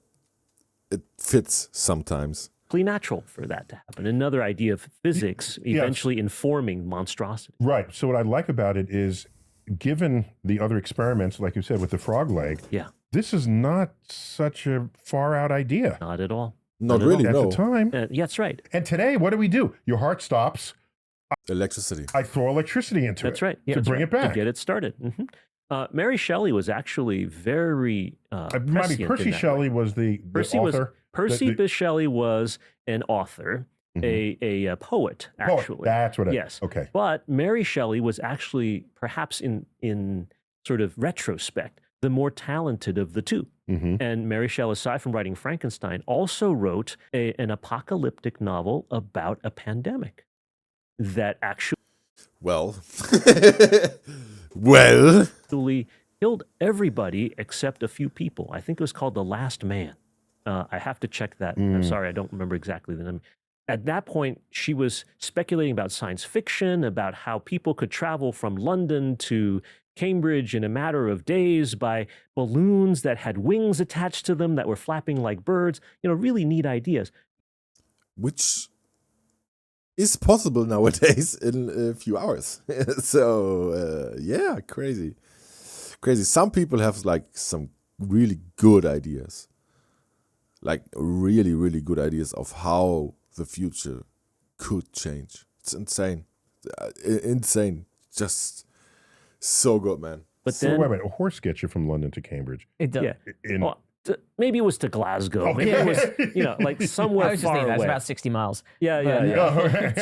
it fits sometimes. Natural for that to happen. Another idea of physics eventually informing monstrosity. Right. So what I like about it is, given the other experiments, like you said, with the frog leg, Yeah, this is not such a far out idea not at all. Not No, no, really, at no. the time. Yeah, that's right. And today, what do? Your heart stops. Electricity. I throw electricity into That's it right. to That's bring right. it back. To get it started. Mary Shelley was actually very prescient in Percy that Shelley way. was the author. Percy Shelley was an author, a poet, Oh, actually. that's what it is. Yes. Okay. But Mary Shelley was actually, perhaps in sort of retrospect, the more talented of the two. Mm-hmm. And Mary Shelley, aside from writing Frankenstein, also wrote an apocalyptic novel about a pandemic that actually Well. Well. killed everybody except a few people. I think it was called The Last Man. I have to check that. I'm sorry, I don't remember exactly the name. At that point, she was speculating about science fiction, about how people could travel from London to Cambridge in a matter of days by balloons that had wings attached to them that were flapping like birds. Really neat ideas. Which is possible nowadays in a few hours. So, yeah, crazy. Crazy. Some people have like some really good ideas. Like really, really good ideas of how the future could change. It's insane. Insane. Just so good, man. But So then, wait a minute, a horse gets you from London to Cambridge. It does. yeah, In, well, maybe it was to Glasgow. Oh, Maybe yeah. it was, like somewhere I was just far thinking that's away. about 60 miles. Yeah.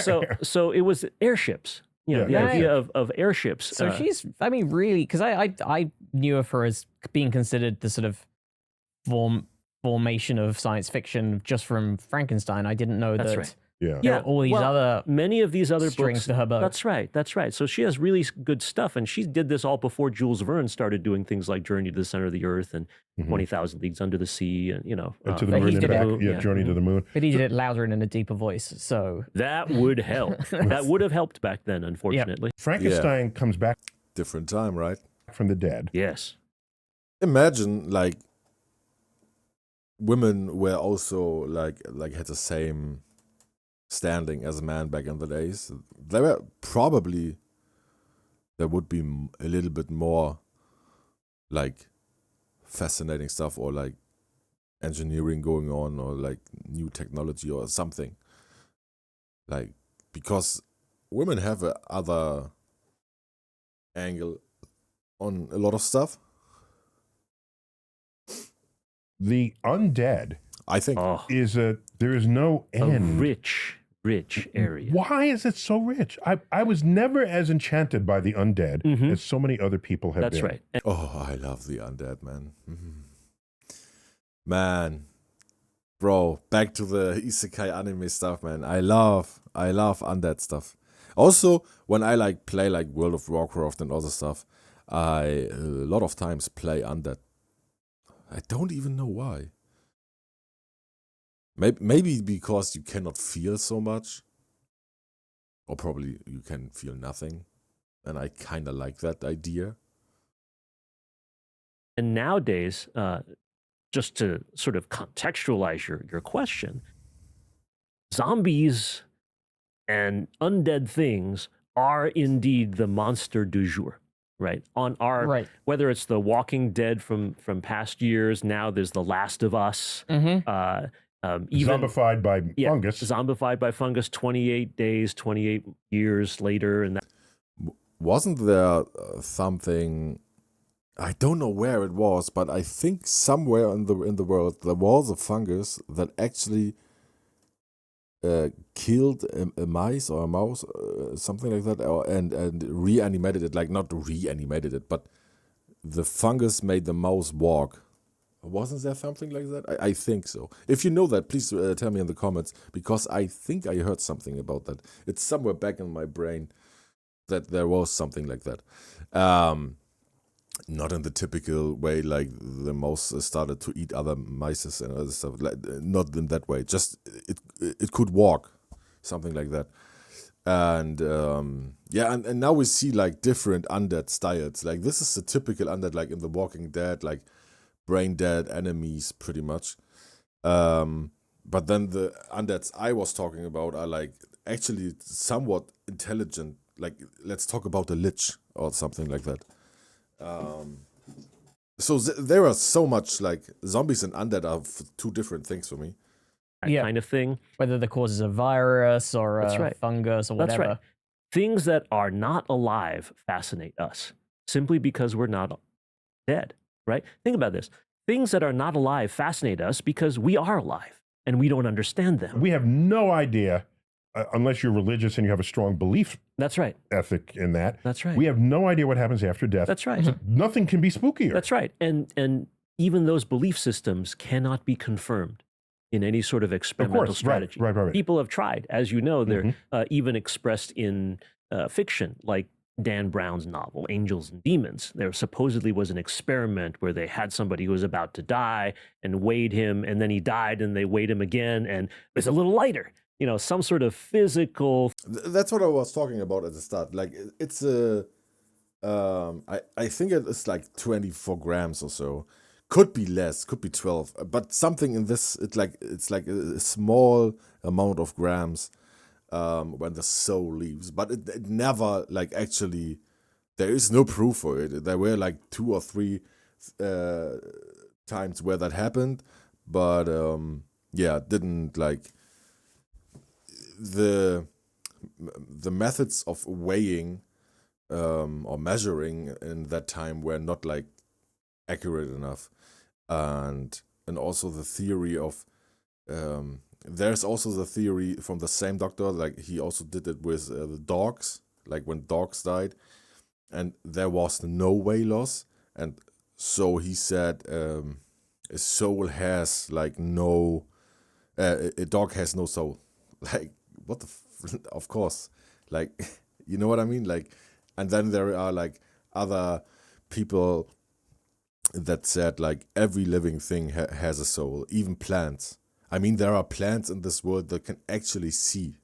So it was airships. Yeah. The Yeah, idea of airships. So she's, I mean, really, because I knew of her as being considered the sort of formation of science fiction just from Frankenstein. I didn't know That's that right. yeah. there were all these other many of these other strings books. to her bow. That's right. So she has really good stuff, and she did this all before Jules Verne started doing things like Journey to the Center of the Earth and Mhm. 20,000 Leagues Under the Sea, and And to the But moon he and did back. it. Yeah, Yeah. Journey to the Moon. but he did it louder and in a deeper voice. So that would help. That would have helped back then, unfortunately. Frankenstein comes back Different time, right? from the dead. Yes. Imagine like women were also like had the same standing as a man back in the days. There would be a little bit more like fascinating stuff or like engineering going on or like new technology or something. Like, because women have a other angle on a lot of stuff. The undead I think Oh, there is no a end. rich area. Why is it so rich? I was never as enchanted by the undead Mhm. as so many other people have That's been. right. And I love the undead, man. Man, bro, back to the isekai anime stuff, man. I love undead stuff. Also, when I like play like World of Warcraft and other stuff, I a lot of times play undead. I don't even know why. Maybe because you cannot feel so much, or probably you can feel nothing, and I kind of like that idea. And nowadays, just to sort of contextualize your question, zombies and undead things are indeed the monster du jour, right? On our right. whether it's the Walking Dead from past years, now there's The Last of Us, Mm-hmm. even Zombified by fungus. zombified by fungus, 28 days, 28 years later, and that. Wasn't there something? I don't know where it was, but I think somewhere in the world there was a fungus that actually killed a mice or a mouse, something like that, and reanimated it. Like, not reanimated it, but the fungus made the mouse walk. Wasn't there something like that? I think so. If you know that, please tell me in the comments, because I think I heard something about that. It's somewhere back in my brain that there was something like that. Not in the typical way, like the mouse started to eat other mice and other stuff. Like, not in that way. Just it could walk, something like that. And and now we see like different undead styles. Like, this is the typical undead, like in The Walking Dead, like brain dead enemies, pretty much. But then the undeads I was talking about are like actually somewhat intelligent. Like, let's talk about a lich or something like that. So there are so much, like, zombies and undead are two different things for me. That Yeah. kind of thing. Whether the cause is a virus or That's a right. fungus or That's whatever. right. Things that are not alive fascinate us simply because we're not dead, right? Think about this. Things that are not alive fascinate us because we are alive and we don't understand them. We have no idea, unless you're religious and you have a strong belief That's right. ethic in that. That's right. We have no idea what happens after death. That's right. Nothing can be spookier. That's right. And even those belief systems cannot be confirmed in any sort of experimental strategy. Right. People have tried, as you know, they're Mhm. even expressed in fiction, like Dan Brown's novel, Angels and Demons. There supposedly was an experiment where they had somebody who was about to die and weighed him, and then he died, and they weighed him again, and it's a little lighter. You know, some sort of physical. That's what I was talking about at the start. Like, it's a I think it is like 24 grams or so. Could be less, could be 12, but something in this. It's like a small amount of grams when the soul leaves, but it never like actually. There is no proof for it. There were like 2 or 3 times where that happened, but didn't like the methods of weighing or measuring in that time were not like accurate enough, and also the theory of there's also the theory from the same doctor, like he also did it with the dogs, like when dogs died, and there was no weight loss, and so he said a soul has like no a dog has no soul. Like what the of course, like you know what I mean, like. And then there are like other people that said like every living thing has a soul, even plants. I mean, there are plants in this world that can actually see,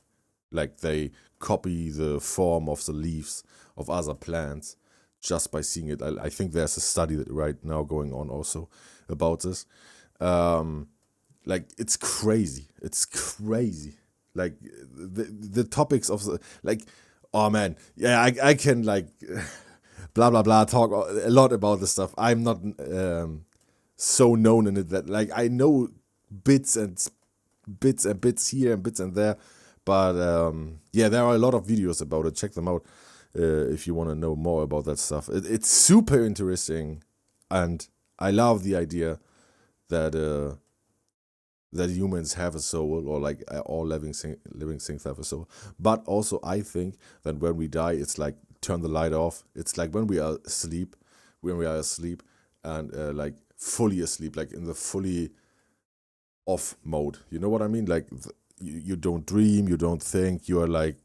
like they copy the form of the leaves of other plants just by seeing it. I think there's a study that right now going on also about this. Like it's crazy. It's crazy. Like the topics of the like. Oh man, yeah, I can like blah blah blah talk a lot about this stuff. I'm not so known in it that like I know bits here and bits and there, but there are a lot of videos about it. Check them out if you want to know more about that stuff. It's super interesting, and I love the idea that that humans have a soul, or like all living things have a soul. But also I think that when we die, it's like turn the light off. It's like when we are asleep, and like fully asleep, like in the fully off mode. You know what I mean? Like you don't dream, you don't think, you are like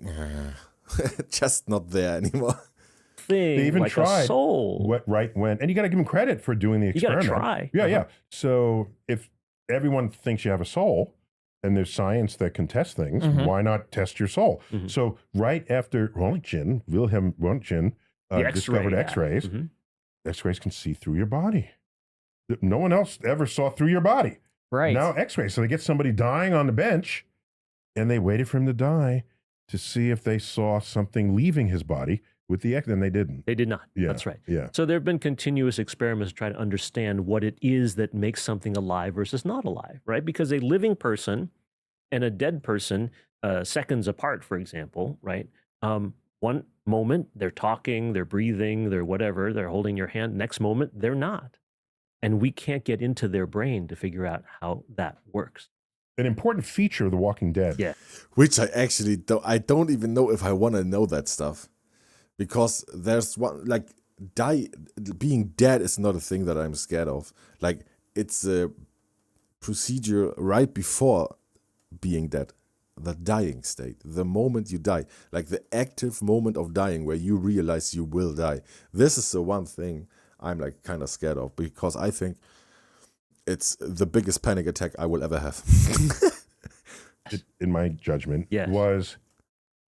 just not there anymore. They even like tried a soul. And you got to give them credit for doing the experiment. You got to try. Yeah. So if everyone thinks you have a soul, and there's science that can test things, why not test your soul? So right after Wilhelm Röntgen discovered X-rays, X-rays can see through your body. No one else ever saw through your body. Right. Now X-rays. So they get somebody dying on the bench, and they waited for him to die to see if they saw something leaving his body with the X, and they didn't. They did not. Yeah, that's right. Yeah. So there have been continuous experiments to try to understand what it is that makes something alive versus not alive, right? Because a living person and a dead person, seconds apart, for example, right? One moment they're talking, they're breathing, they're whatever, they're holding your hand. Next moment they're not, and we can't get into their brain to figure out how that works. An important feature of The Walking Dead. Yeah. Which I actually don't even know if I want to know that stuff. Because there's one, like, being dead is not a thing that I'm scared of. Like, it's a procedure right before being dead. The dying state. The moment you die. Like, the active moment of dying where you realize you will die. This is the one thing I'm, like, kind of scared of. Because I think it's the biggest panic attack I will ever have. In my judgment, Yes. was...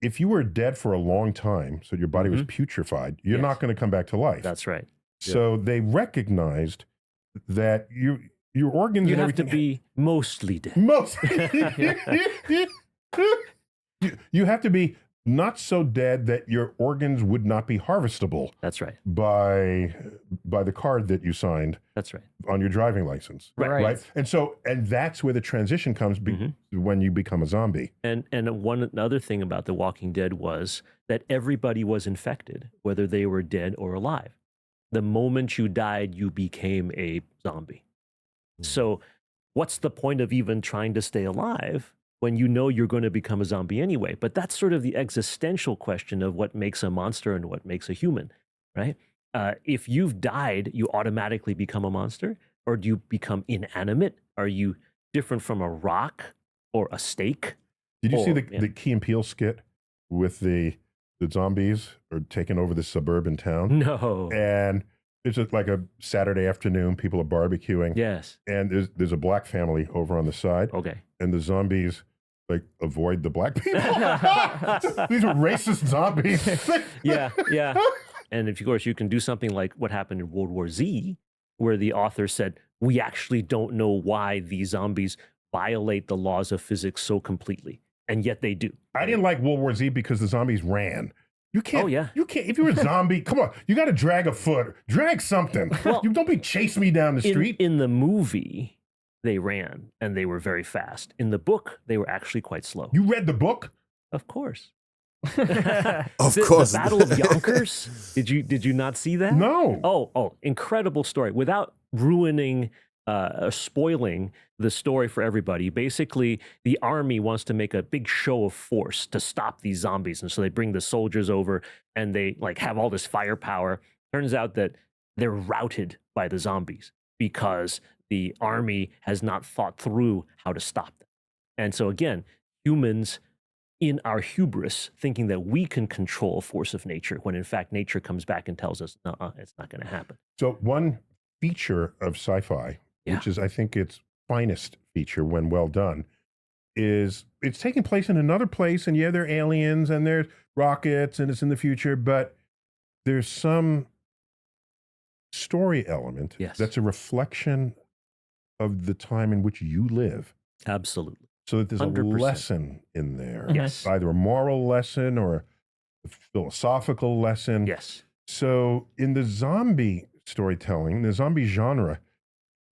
if you were dead for a long time, so your body was putrefied, you're not going to come back to life. That's right. So they recognized that your organs You and have everything... to be mostly dead. You have to be not so dead that your organs would not be harvestable. That's right. By the card that you signed. That's right. On your driving license. Right. And that's where the transition comes when you become a zombie. And one other thing about The Walking Dead was that everybody was infected, whether they were dead or alive. The moment you died, you became a zombie. So what's the point of even trying to stay alive when you know you're going to become a zombie anyway? But that's sort of the existential question of what makes a monster and what makes a human, right? If you've died, you automatically become a monster, or do you become inanimate? Are you different from a rock or a steak? Did you see the Key and Peele skit with the zombies are taking over the suburban town? No. And it's just like a Saturday afternoon, people are barbecuing. Yes. And there's a black family over on the side. Okay. And the zombies like avoid the black people. These are racist zombies. Yeah. And of course, you can do something like what happened in World War Z, where the author said, we actually don't know why these zombies violate the laws of physics so completely. And yet they do. I didn't like World War Z because the zombies ran. You can't. Oh, yeah. You can't. If you're a zombie, come on. You got to drag a foot. Drag something. Well, you don't be chase me down the street. In the movie, they ran and they were very fast. In the book, they were actually quite slow. You read the book? Of course. Of The course. Battle of Yonkers. Did you not see that? No. Oh, incredible story. Without ruining spoiling the story for everybody. Basically, the army wants to make a big show of force to stop these zombies, and so they bring the soldiers over and they like have all this firepower. Turns out that they're routed by the zombies because the army has not thought through how to stop them. And so again, humans in our hubris thinking that we can control force of nature when in fact nature comes back and tells us, no, it's not going to happen. So one feature of sci-fi, which is I think its finest feature when well done, is it's taking place in another place, and yeah, there are aliens and there's rockets and it's in the future, but there's some story element that's a reflection of the time in which you live. Absolutely. So that there's 100%. a lesson in there. Yes. Either a moral lesson or a philosophical lesson. Yes. So in the zombie storytelling, the zombie genre,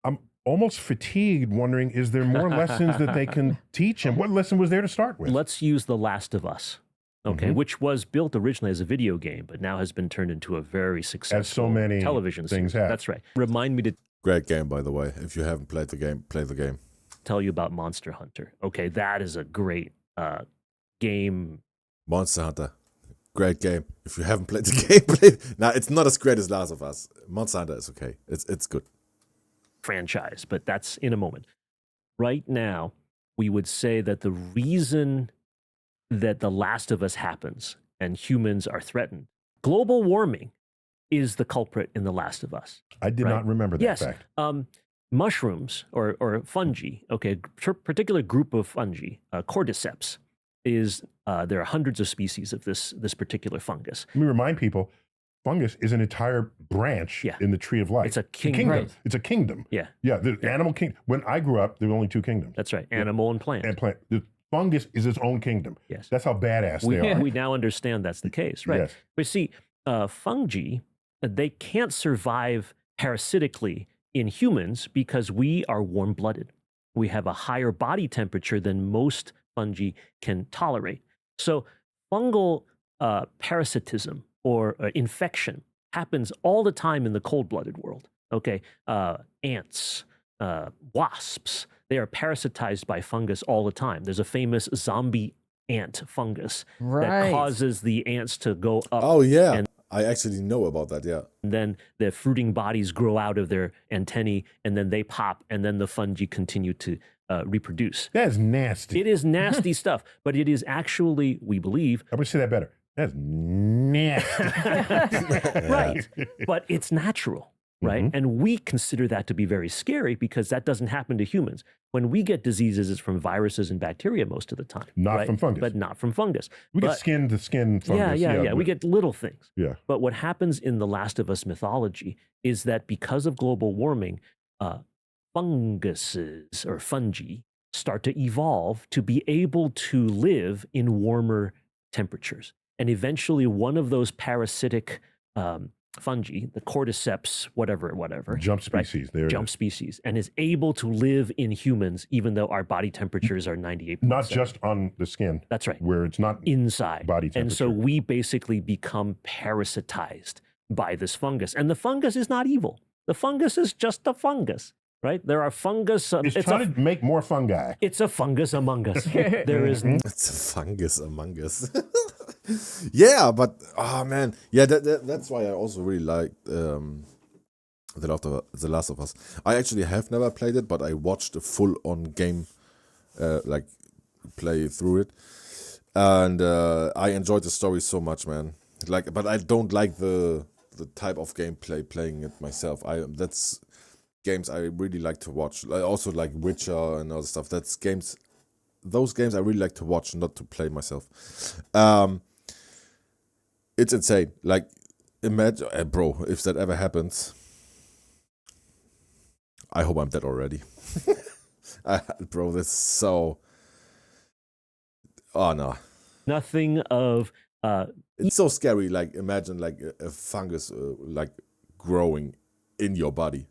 I'm almost fatigued wondering, is there more lessons that they can teach? And what lesson was there to start with? Let's use The Last of Us, okay, which was built originally as a video game, but now has been turned into a very successful As so many television things series. have. That's right. Remind me to Great game, by the way. If you haven't played the game, play the game. tell you about Monster Hunter. Okay, that is a great game. Monster Hunter. Great game. If you haven't played the game, play it. Now, it's not as great as Last of Us. Monster Hunter is okay. It's good. Franchise, but that's in a moment. Right now, we would say that the reason that The Last of Us happens and humans are threatened, global warming is the culprit in The Last of Us. I did not remember that fact. Mushrooms or fungi, okay, particular group of fungi, cordyceps, is there are hundreds of species of this particular fungus. Let me remind people, fungus is an entire branch in the tree of life. It's a kingdom. Right. It's a kingdom. Yeah. Yeah, the animal kingdom. When I grew up, there were only two kingdoms. That's right, animal and plant. And plant. The fungus is its own kingdom. Yes. That's how badass they are. We now understand that's the case, right? Yes. But see, fungi, they can't survive parasitically in humans because we are warm-blooded. We have a higher body temperature than most fungi can tolerate. So fungal parasitism or infection happens all the time in the cold-blooded world. Okay, ants, wasps, they are parasitized by fungus all the time. There's a famous zombie ant fungus that causes the ants to go up. Oh, yeah. I actually know about that, yeah. And then the fruiting bodies grow out of their antennae, and then they pop, and then the fungi continue to reproduce. That is nasty. It is nasty stuff, but it is actually, we believe... I'm going to say that better. That's nasty. Right. But it's natural, right? Mm-hmm. And we consider that to be very scary because that doesn't happen to humans. When we get diseases, it's from viruses and bacteria most of the time. Not from fungus. But not from fungus. We get skin-to-skin fungus. Yeah. We get little things. Yeah. But what happens in the Last of Us mythology is that because of global warming, funguses or fungi start to evolve to be able to live in warmer temperatures. And eventually one of those parasitic fungi, the cordyceps, whatever. Jump species. Right? Jump species. And is able to live in humans even though our body temperatures are 98.7. Not just on the skin. That's right. Where it's not inside. Body temperature. And so we basically become parasitized by this fungus. And the fungus is not evil. The fungus is just a fungus. Right? There are fungus. It's trying to make more fungi. It's a fungus among us. There is. It's a fungus among us. Yeah, but oh man, yeah. That's why I also really liked The Last of Us. I actually have never played it, but I watched a full-on game, like play through it, and I enjoyed the story so much, man. Like, but I don't like the type of gameplay playing it myself. That's games I really like to watch. I also like Witcher and other stuff. Those games I really like to watch, not to play myself. It's insane. Like, imagine, bro, if that ever happens, I hope I'm dead already. Bro, this is so. Oh no, Nothing of it's so scary. Like imagine like a fungus like growing in your body.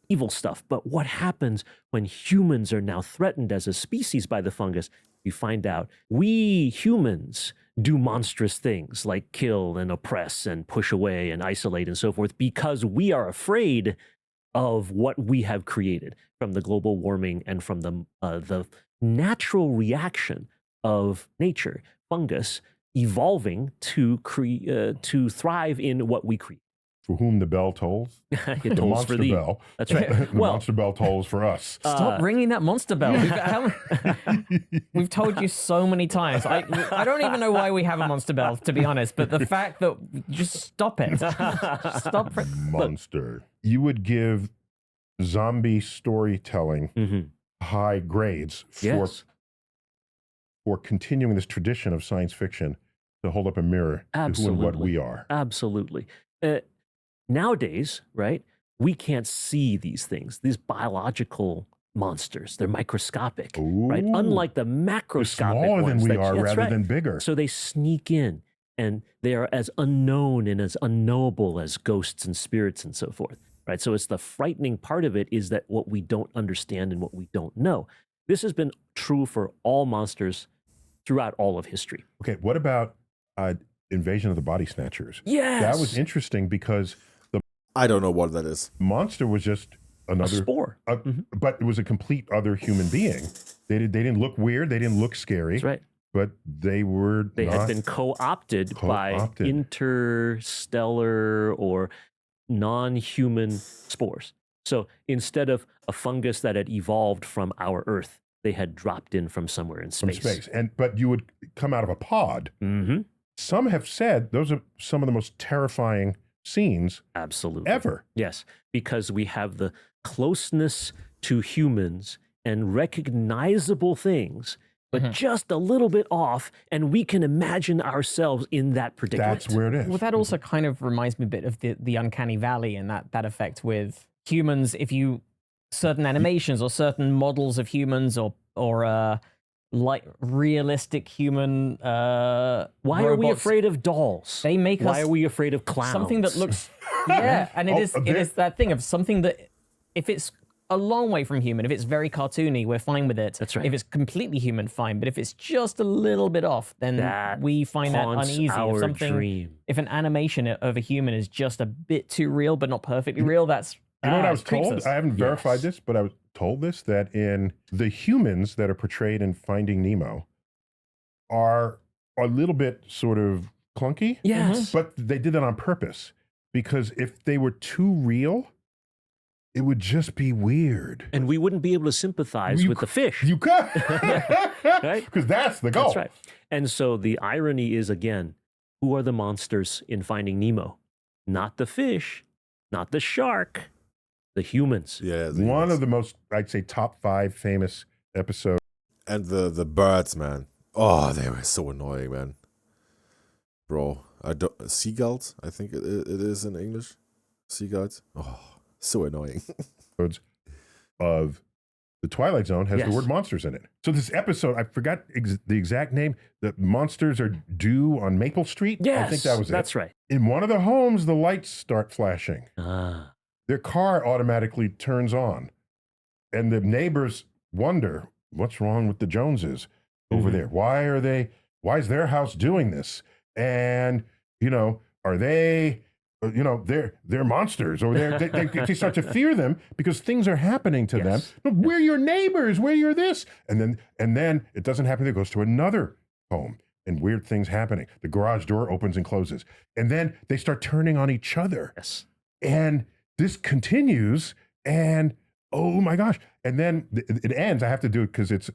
evil stuff. But what happens when humans are now threatened as a species by the fungus? You find out we humans do monstrous things like kill and oppress and push away and isolate and so forth because we are afraid of what we have created from the global warming and from the natural reaction of nature, fungus evolving to thrive in what we create. For whom the bell tolls, It the tolls monster for thee. bell. That's right. The Well, monster bell tolls for us. Stop ringing that monster bell. We've told you so many times. I don't even know why we have a monster bell, to be honest. But the fact that just stop it. Stop. Monster. You would give zombie storytelling high grades yes, for continuing this tradition of science fiction to hold up a mirror to who and what we are. absolutely. Nowadays, right, we can't see these things, these biological monsters. They're microscopic, right? Ooh. Unlike the They're macroscopic smaller than ones we that- are that's rather right. than bigger. So they sneak in, and they are as unknown and as unknowable as ghosts and spirits and so forth, right? So it's the frightening part of it is that what we don't understand and what we don't know. This has been true for all monsters throughout all of history. Okay, what about Invasion of the Body Snatchers? Yes, That was interesting because the I don't know what that is. monster was just a another spore. but it was a complete other human being. They didn't look weird, they didn't look scary, That's right. but they were They not had been co-opted by Co-opted. interstellar or non-human spores. So instead of a fungus that had evolved from our Earth, they had dropped in from somewhere in from space. space. But you would come out of a pod. Mm-hmm. Some have said those are some of the most terrifying scenes Absolutely. ever. Yes, because we have the closeness to humans and recognizable things, but just a little bit off, and we can imagine ourselves in that predicament. That's where it is. Well, that also kind of reminds me a bit of the uncanny valley and that effect with humans. If you certain animations or certain models of humans or like realistic human Why are we robots, afraid of dolls? They make Why us are we afraid of clowns? something that looks and it is that thing of something that if it's a long way from human, if it's very cartoony, we're fine with it. That's right. If it's completely human, fine. But if it's just a little bit off, then That we find that haunts uneasy. our If something, dream. if an animation of a human is just a bit too real but not perfectly real, that's You know what I it was creeps told? us. I haven't verified Yes. this, but I was told this, that in the humans that are portrayed in Finding Nemo are a little bit sort of clunky, Yes. but they did that on purpose because if they were too real, it would just be weird. And we wouldn't be able to sympathize You with the fish. You could, Right? Because that's the goal. That's right. And so the irony is, again, who are the monsters in Finding Nemo? Not the fish, not the shark, the humans. Yeah, One of the most, I'd say, top 5 famous episodes. and the birds, man. Oh, they were so annoying, man. Bro, seagulls. I think it is in English. Seagulls. Oh, so annoying. Of the Twilight Zone has the Yes. word monsters in it. So this episode, I forgot the exact name. The monsters are due on Maple Street. Yes, I think that was that's it. right. In one of the homes, the lights start flashing. Ah, Their car automatically turns on. And the neighbors wonder, what's wrong with the Joneses over Mhm. there? Why is their house doing this? And, are they, they're monsters, or they start to fear them because things are happening to Yes. them. We're your neighbors, we're your this. And then it doesn't happen. It goes to another home and weird things happening. The garage door opens and closes. And then they start turning on each other. yes. And this continues, and oh my gosh. And then it ends. I have to do it because it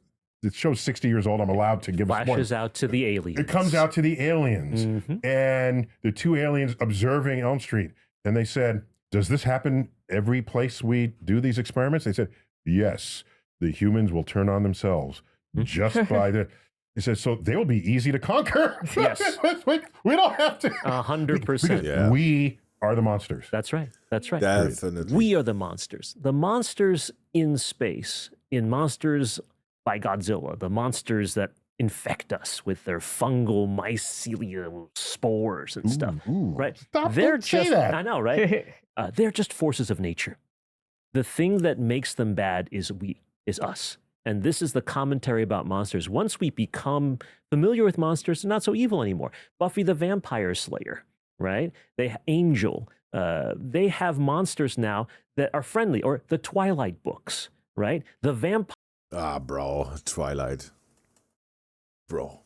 show's 60 years old. I'm allowed to give us Flashes out to the aliens. It comes out to the aliens, Mhm. and the 2 aliens observing Elm Street. And they said, does this happen every place we do these experiments? They said, yes, the humans will turn on themselves just by the. He says, so they'll be easy to conquer. Yes. we don't have to. 100%. Yeah. We are the monsters. That's right. That's right. Definitely. We are the monsters. The monsters in space, in Monsters by Godzilla, the monsters that infect us with their fungal mycelium spores and stuff. Right? Stop, They're don't say just, that. I know, right? They're just forces of nature. The thing that makes them bad is us. And this is the commentary about monsters. Once we become familiar with monsters, they're not so evil anymore. Buffy the Vampire Slayer, right? Angel. They have monsters now that are friendly, or the Twilight books, right? The vampire. Bro, Twilight. Bro.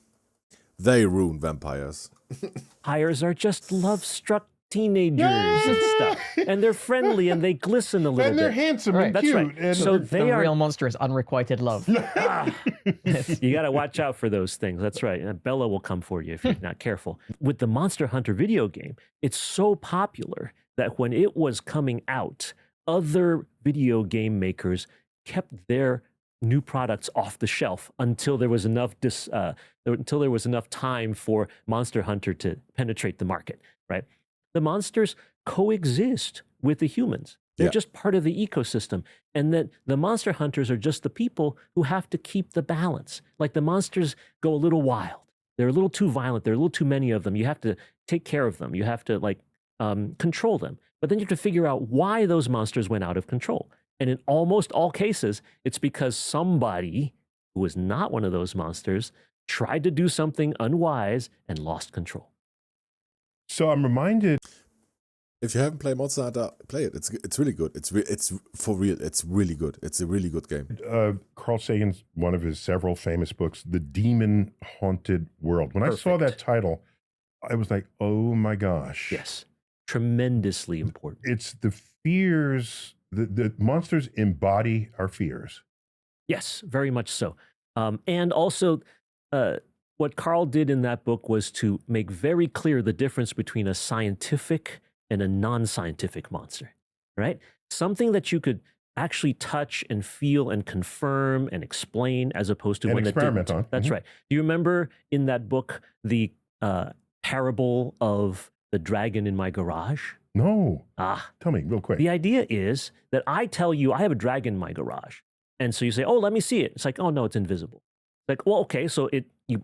They ruin vampires. Vampires are just love-struck teenagers and stuff. And they're friendly and they glisten a little And they're bit. handsome and That's cute. right. And So The they are real monster is unrequited love. You got to watch out for those things. That's right. And Bella will come for you if you're not careful. With the Monster Hunter video game, it's so popular that when it was coming out, other video game makers kept their new products off the shelf until there was enough time for Monster Hunter to penetrate the market, right? The monsters coexist with the humans. They're just part of the ecosystem. And that the monster hunters are just the people who have to keep the balance. Like the monsters go a little wild. They're a little too violent. There are a little too many of them. You have to take care of them. You have to control them. But then you have to figure out why those monsters went out of control. And in almost all cases, it's because somebody who was not one of those monsters tried to do something unwise and lost control. so I'm reminded. If you haven't played Monster Hunter, play it. It's really good. It's for real. It's really good. It's a really good game. Carl Sagan's one of his several famous books, The Demon Haunted World. When I saw that title, I was like, oh my gosh. Yes. Tremendously important. It's the fears, the monsters embody our fears. Yes, very much so. And also, what Carl did in that book was to make very clear the difference between a scientific and a non-scientific monster, right? Something that you could actually touch and feel and confirm and explain, as opposed to And one that experiment didn't. on. That's right. Do you remember in that book the parable of the dragon in my garage? No. Ah, Tell me real quick. the idea is that I tell you I have a dragon in my garage, and so you say, "Oh, let me see it." It's like, "Oh no, it's invisible." Like, well, okay, so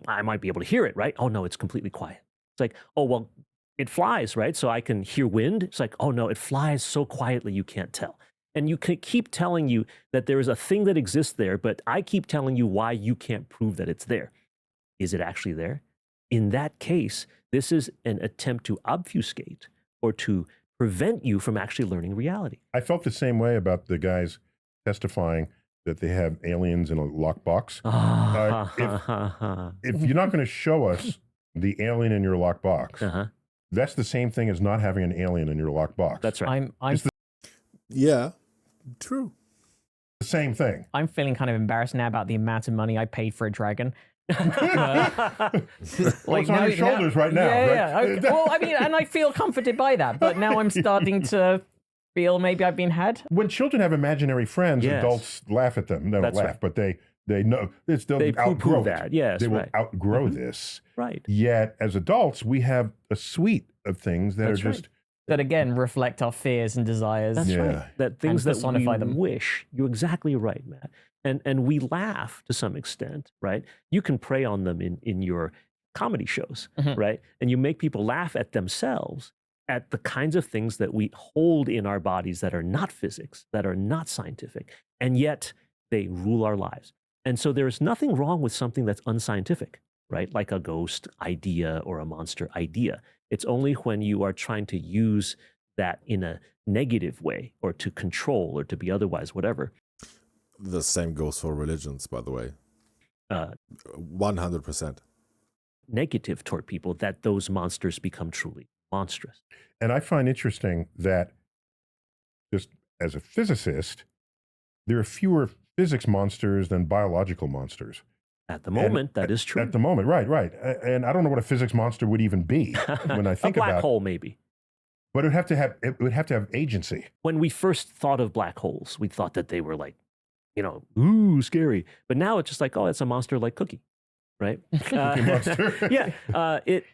I might be able to hear it, right? Oh no, it's completely quiet. It's like, oh well, it flies, right? So I can hear wind. It's like, oh no, it flies so quietly you can't tell. And you can keep telling you that there is a thing that exists there, but I keep telling you why you can't prove that it's there. Is it actually there? In that case, this is an attempt to obfuscate or to prevent you from actually learning reality. I felt the same way about the guys testifying that they have aliens in a lockbox. If you're not going to show us the alien in your lockbox, that's the same thing as not having an alien in your lockbox. That's right. Yeah, true. The same thing. I'm feeling kind of embarrassed now about the amount of money I paid for a dragon. Well, it's on your shoulders right now. Yeah, right? yeah. Well, I mean, and I feel comforted by that, but now I'm starting to feel maybe I've been had. When children have imaginary friends, Yes. adults laugh at them. They don't That's laugh, right. but they know they'll They outgrow poo-poo it. that. Yes, They will right. outgrow this. Right. Yet, as adults, we have a suite of things that That's are right. just That again reflect our fears and desires. That's Yeah. right. That things that we personify them. wish. You're exactly right, Matt. And we laugh to some extent, right? You can prey on them in your comedy shows, Mhm. right? And you make people laugh at themselves, at the kinds of things that we hold in our bodies that are not physics, that are not scientific, and yet they rule our lives. And so there's nothing wrong with something that's unscientific, right? Like a ghost idea or a monster idea. It's only when you are trying to use that in a negative way or to control or to be otherwise whatever. The same goes for religions, by the way. 100%. Negative toward people, that those monsters become truly monstrous. And I find interesting that, just as a physicist, there are fewer physics monsters than biological monsters. At the moment, that is true. At the moment, right. And I don't know what a physics monster would even be when I think a black about it. hole, maybe. But it would have to have agency. When we first thought of black holes, we thought that they were like, ooh, scary. But now it's just like, oh, it's a monster like Cookie, right? Monster. Yeah,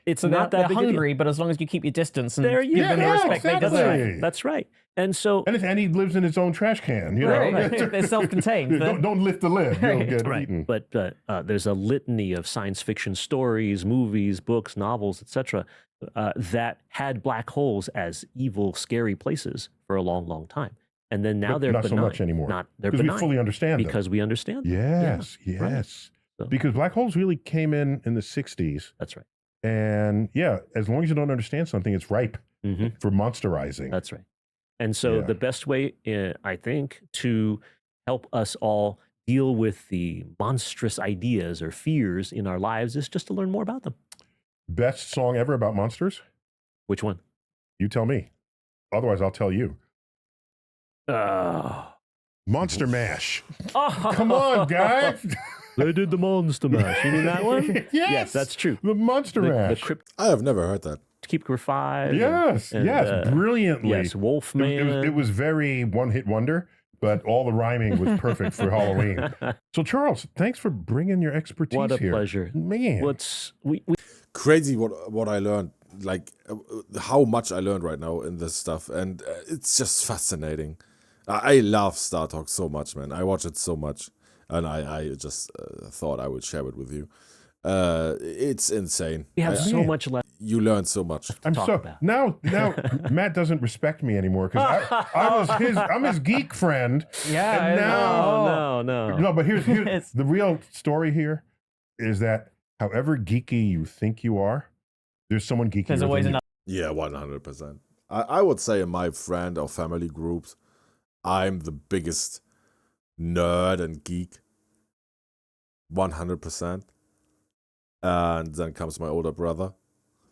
it's So not they're that big a deal. hungry, but as long as you keep your distance and There you give them the go. respect they Exactly. deserve. That's right. And so, And he lives in his own trash can. You know, Right. They're self-contained. don't lift the lid. You'll get right, eaten. but there's a litany of science fiction stories, movies, books, novels, etc., that had black holes as evil, scary places for a long, long time. And then now But they're not benign. so much anymore. They're Because we benign fully understand them. because we understand them. Yes, right. yes. So- Because black holes really came in the 60s. That's right. And yeah, as long as you don't understand something, it's ripe hmm for monsterizing. That's right. And so Yeah. the best way, I think, to help us all deal with the monstrous ideas or fears in our lives is just to learn more about them. Best song ever about monsters? Which one? You tell me. Otherwise, I'll tell you. Oh. Monster Mash. Come Come on, guys. They did the Monster Mash. You mean that one? Yes. that's true. The Monster The Mash. Crypt I have never heard that. Keeper 5. Yes, and, yes, brilliantly. Yes, Wolfman. It was very one-hit wonder, but all the rhyming was perfect for Halloween. So, Charles, thanks for bringing your expertise What a here. pleasure. Man. We Crazy what I learned, like how much I learned right now in this stuff, and it's just fascinating. I love Star Talk so much, man. I watch it so much, and I just thought I would share it with you. It's insane. we have so Man. much left. You learn so much. I'm talk so about. now Matt doesn't respect me anymore because I'm his geek friend. Yeah, And I now- know. No. No, but here's It's- the real story here is that however geeky you think you are, there's someone geekier There's always than you. another. Yeah, 100%. I would say in my friend or family groups, I'm the biggest nerd and geek. 100%. And then comes my older brother.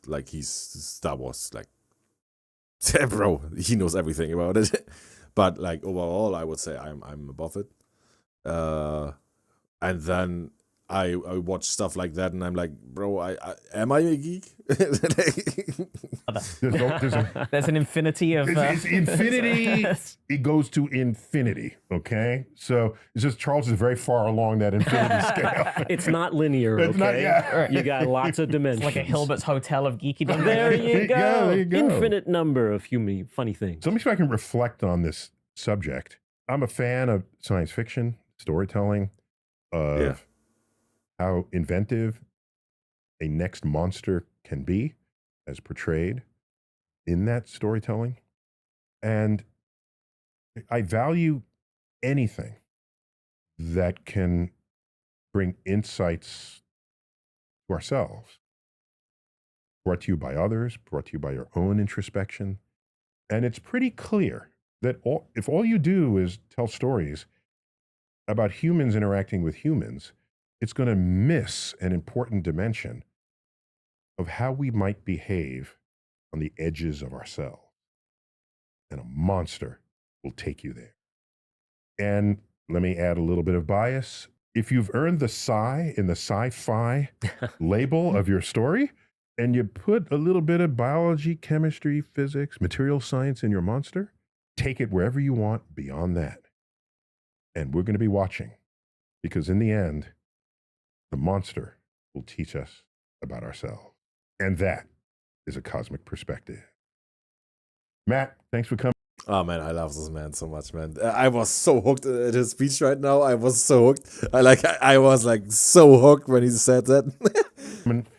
Like, he's Star Wars, like, bro, he knows everything about it. But, like, overall, I would say I'm above it. And then I watch stuff like that, and I'm like, bro, am I a geek? There's an infinity of. It's infinity. It goes to infinity. Okay, so it's just Charles is very far along that infinity scale. It's not linear, It's not- okay? yeah. You got lots of dimensions. It's like a Hilbert's Hotel of geekydom. There you go. Yeah, there you go. Infinite number of funny things. So let me see if I can reflect on this subject. I'm a fan of science fiction, storytelling, of Yeah. how inventive a next monster can be as portrayed in that storytelling. And I value anything that can bring insights to ourselves, brought to you by others, brought to you by your own introspection. And it's pretty clear that if all you do is tell stories about humans interacting with humans, it's going to miss an important dimension of how we might behave on the edges of ourselves. And a monster will take you there. And let me add a little bit of bias. If you've earned the sci in the sci-fi label of your story, and you put a little bit of biology, chemistry, physics, material science in your monster, take it wherever you want beyond that. And we're going to be watching, because in the end, the monster will teach us about ourselves. And that is a cosmic perspective. Matt, thanks for coming. Oh man, I love this man so much, man. I was so hooked at his speech right now. I was so hooked. I was like so hooked when he said that.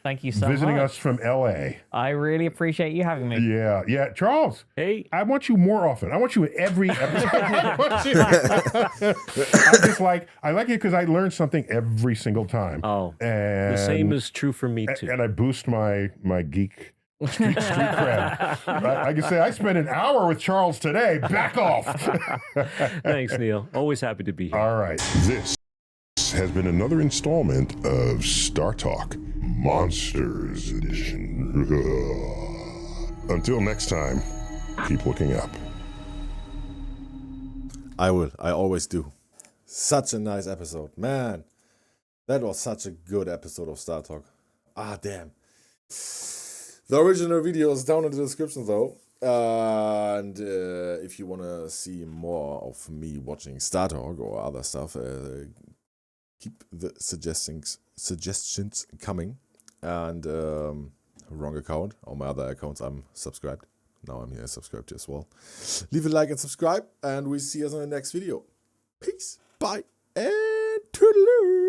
Thank you so Visiting much. us from LA. I really appreciate you having me. Yeah. Charles, Hey, I want you more often. I want you in every episode. I like it because I learn something every single time. oh, And the same is true for me too. and I boost my geek street cred. I can say I spent an hour with Charles today. Back off. Thanks, Neil. Always happy to be here. All right. This has been another installment of Star Talk Monsters Edition. Until next time, keep looking up. I will. I always do. Such a nice episode. Man, that was such a good episode of Star Talk. Ah, damn. The original video is down in the description, though. And if you want to see more of me watching Star Talk or other stuff, Keep the suggestions coming. And wrong account. On my other accounts, I'm subscribed. Now I'm here subscribed as well. Leave a like and subscribe, and we see us in the next video. Peace, bye, and toodaloo.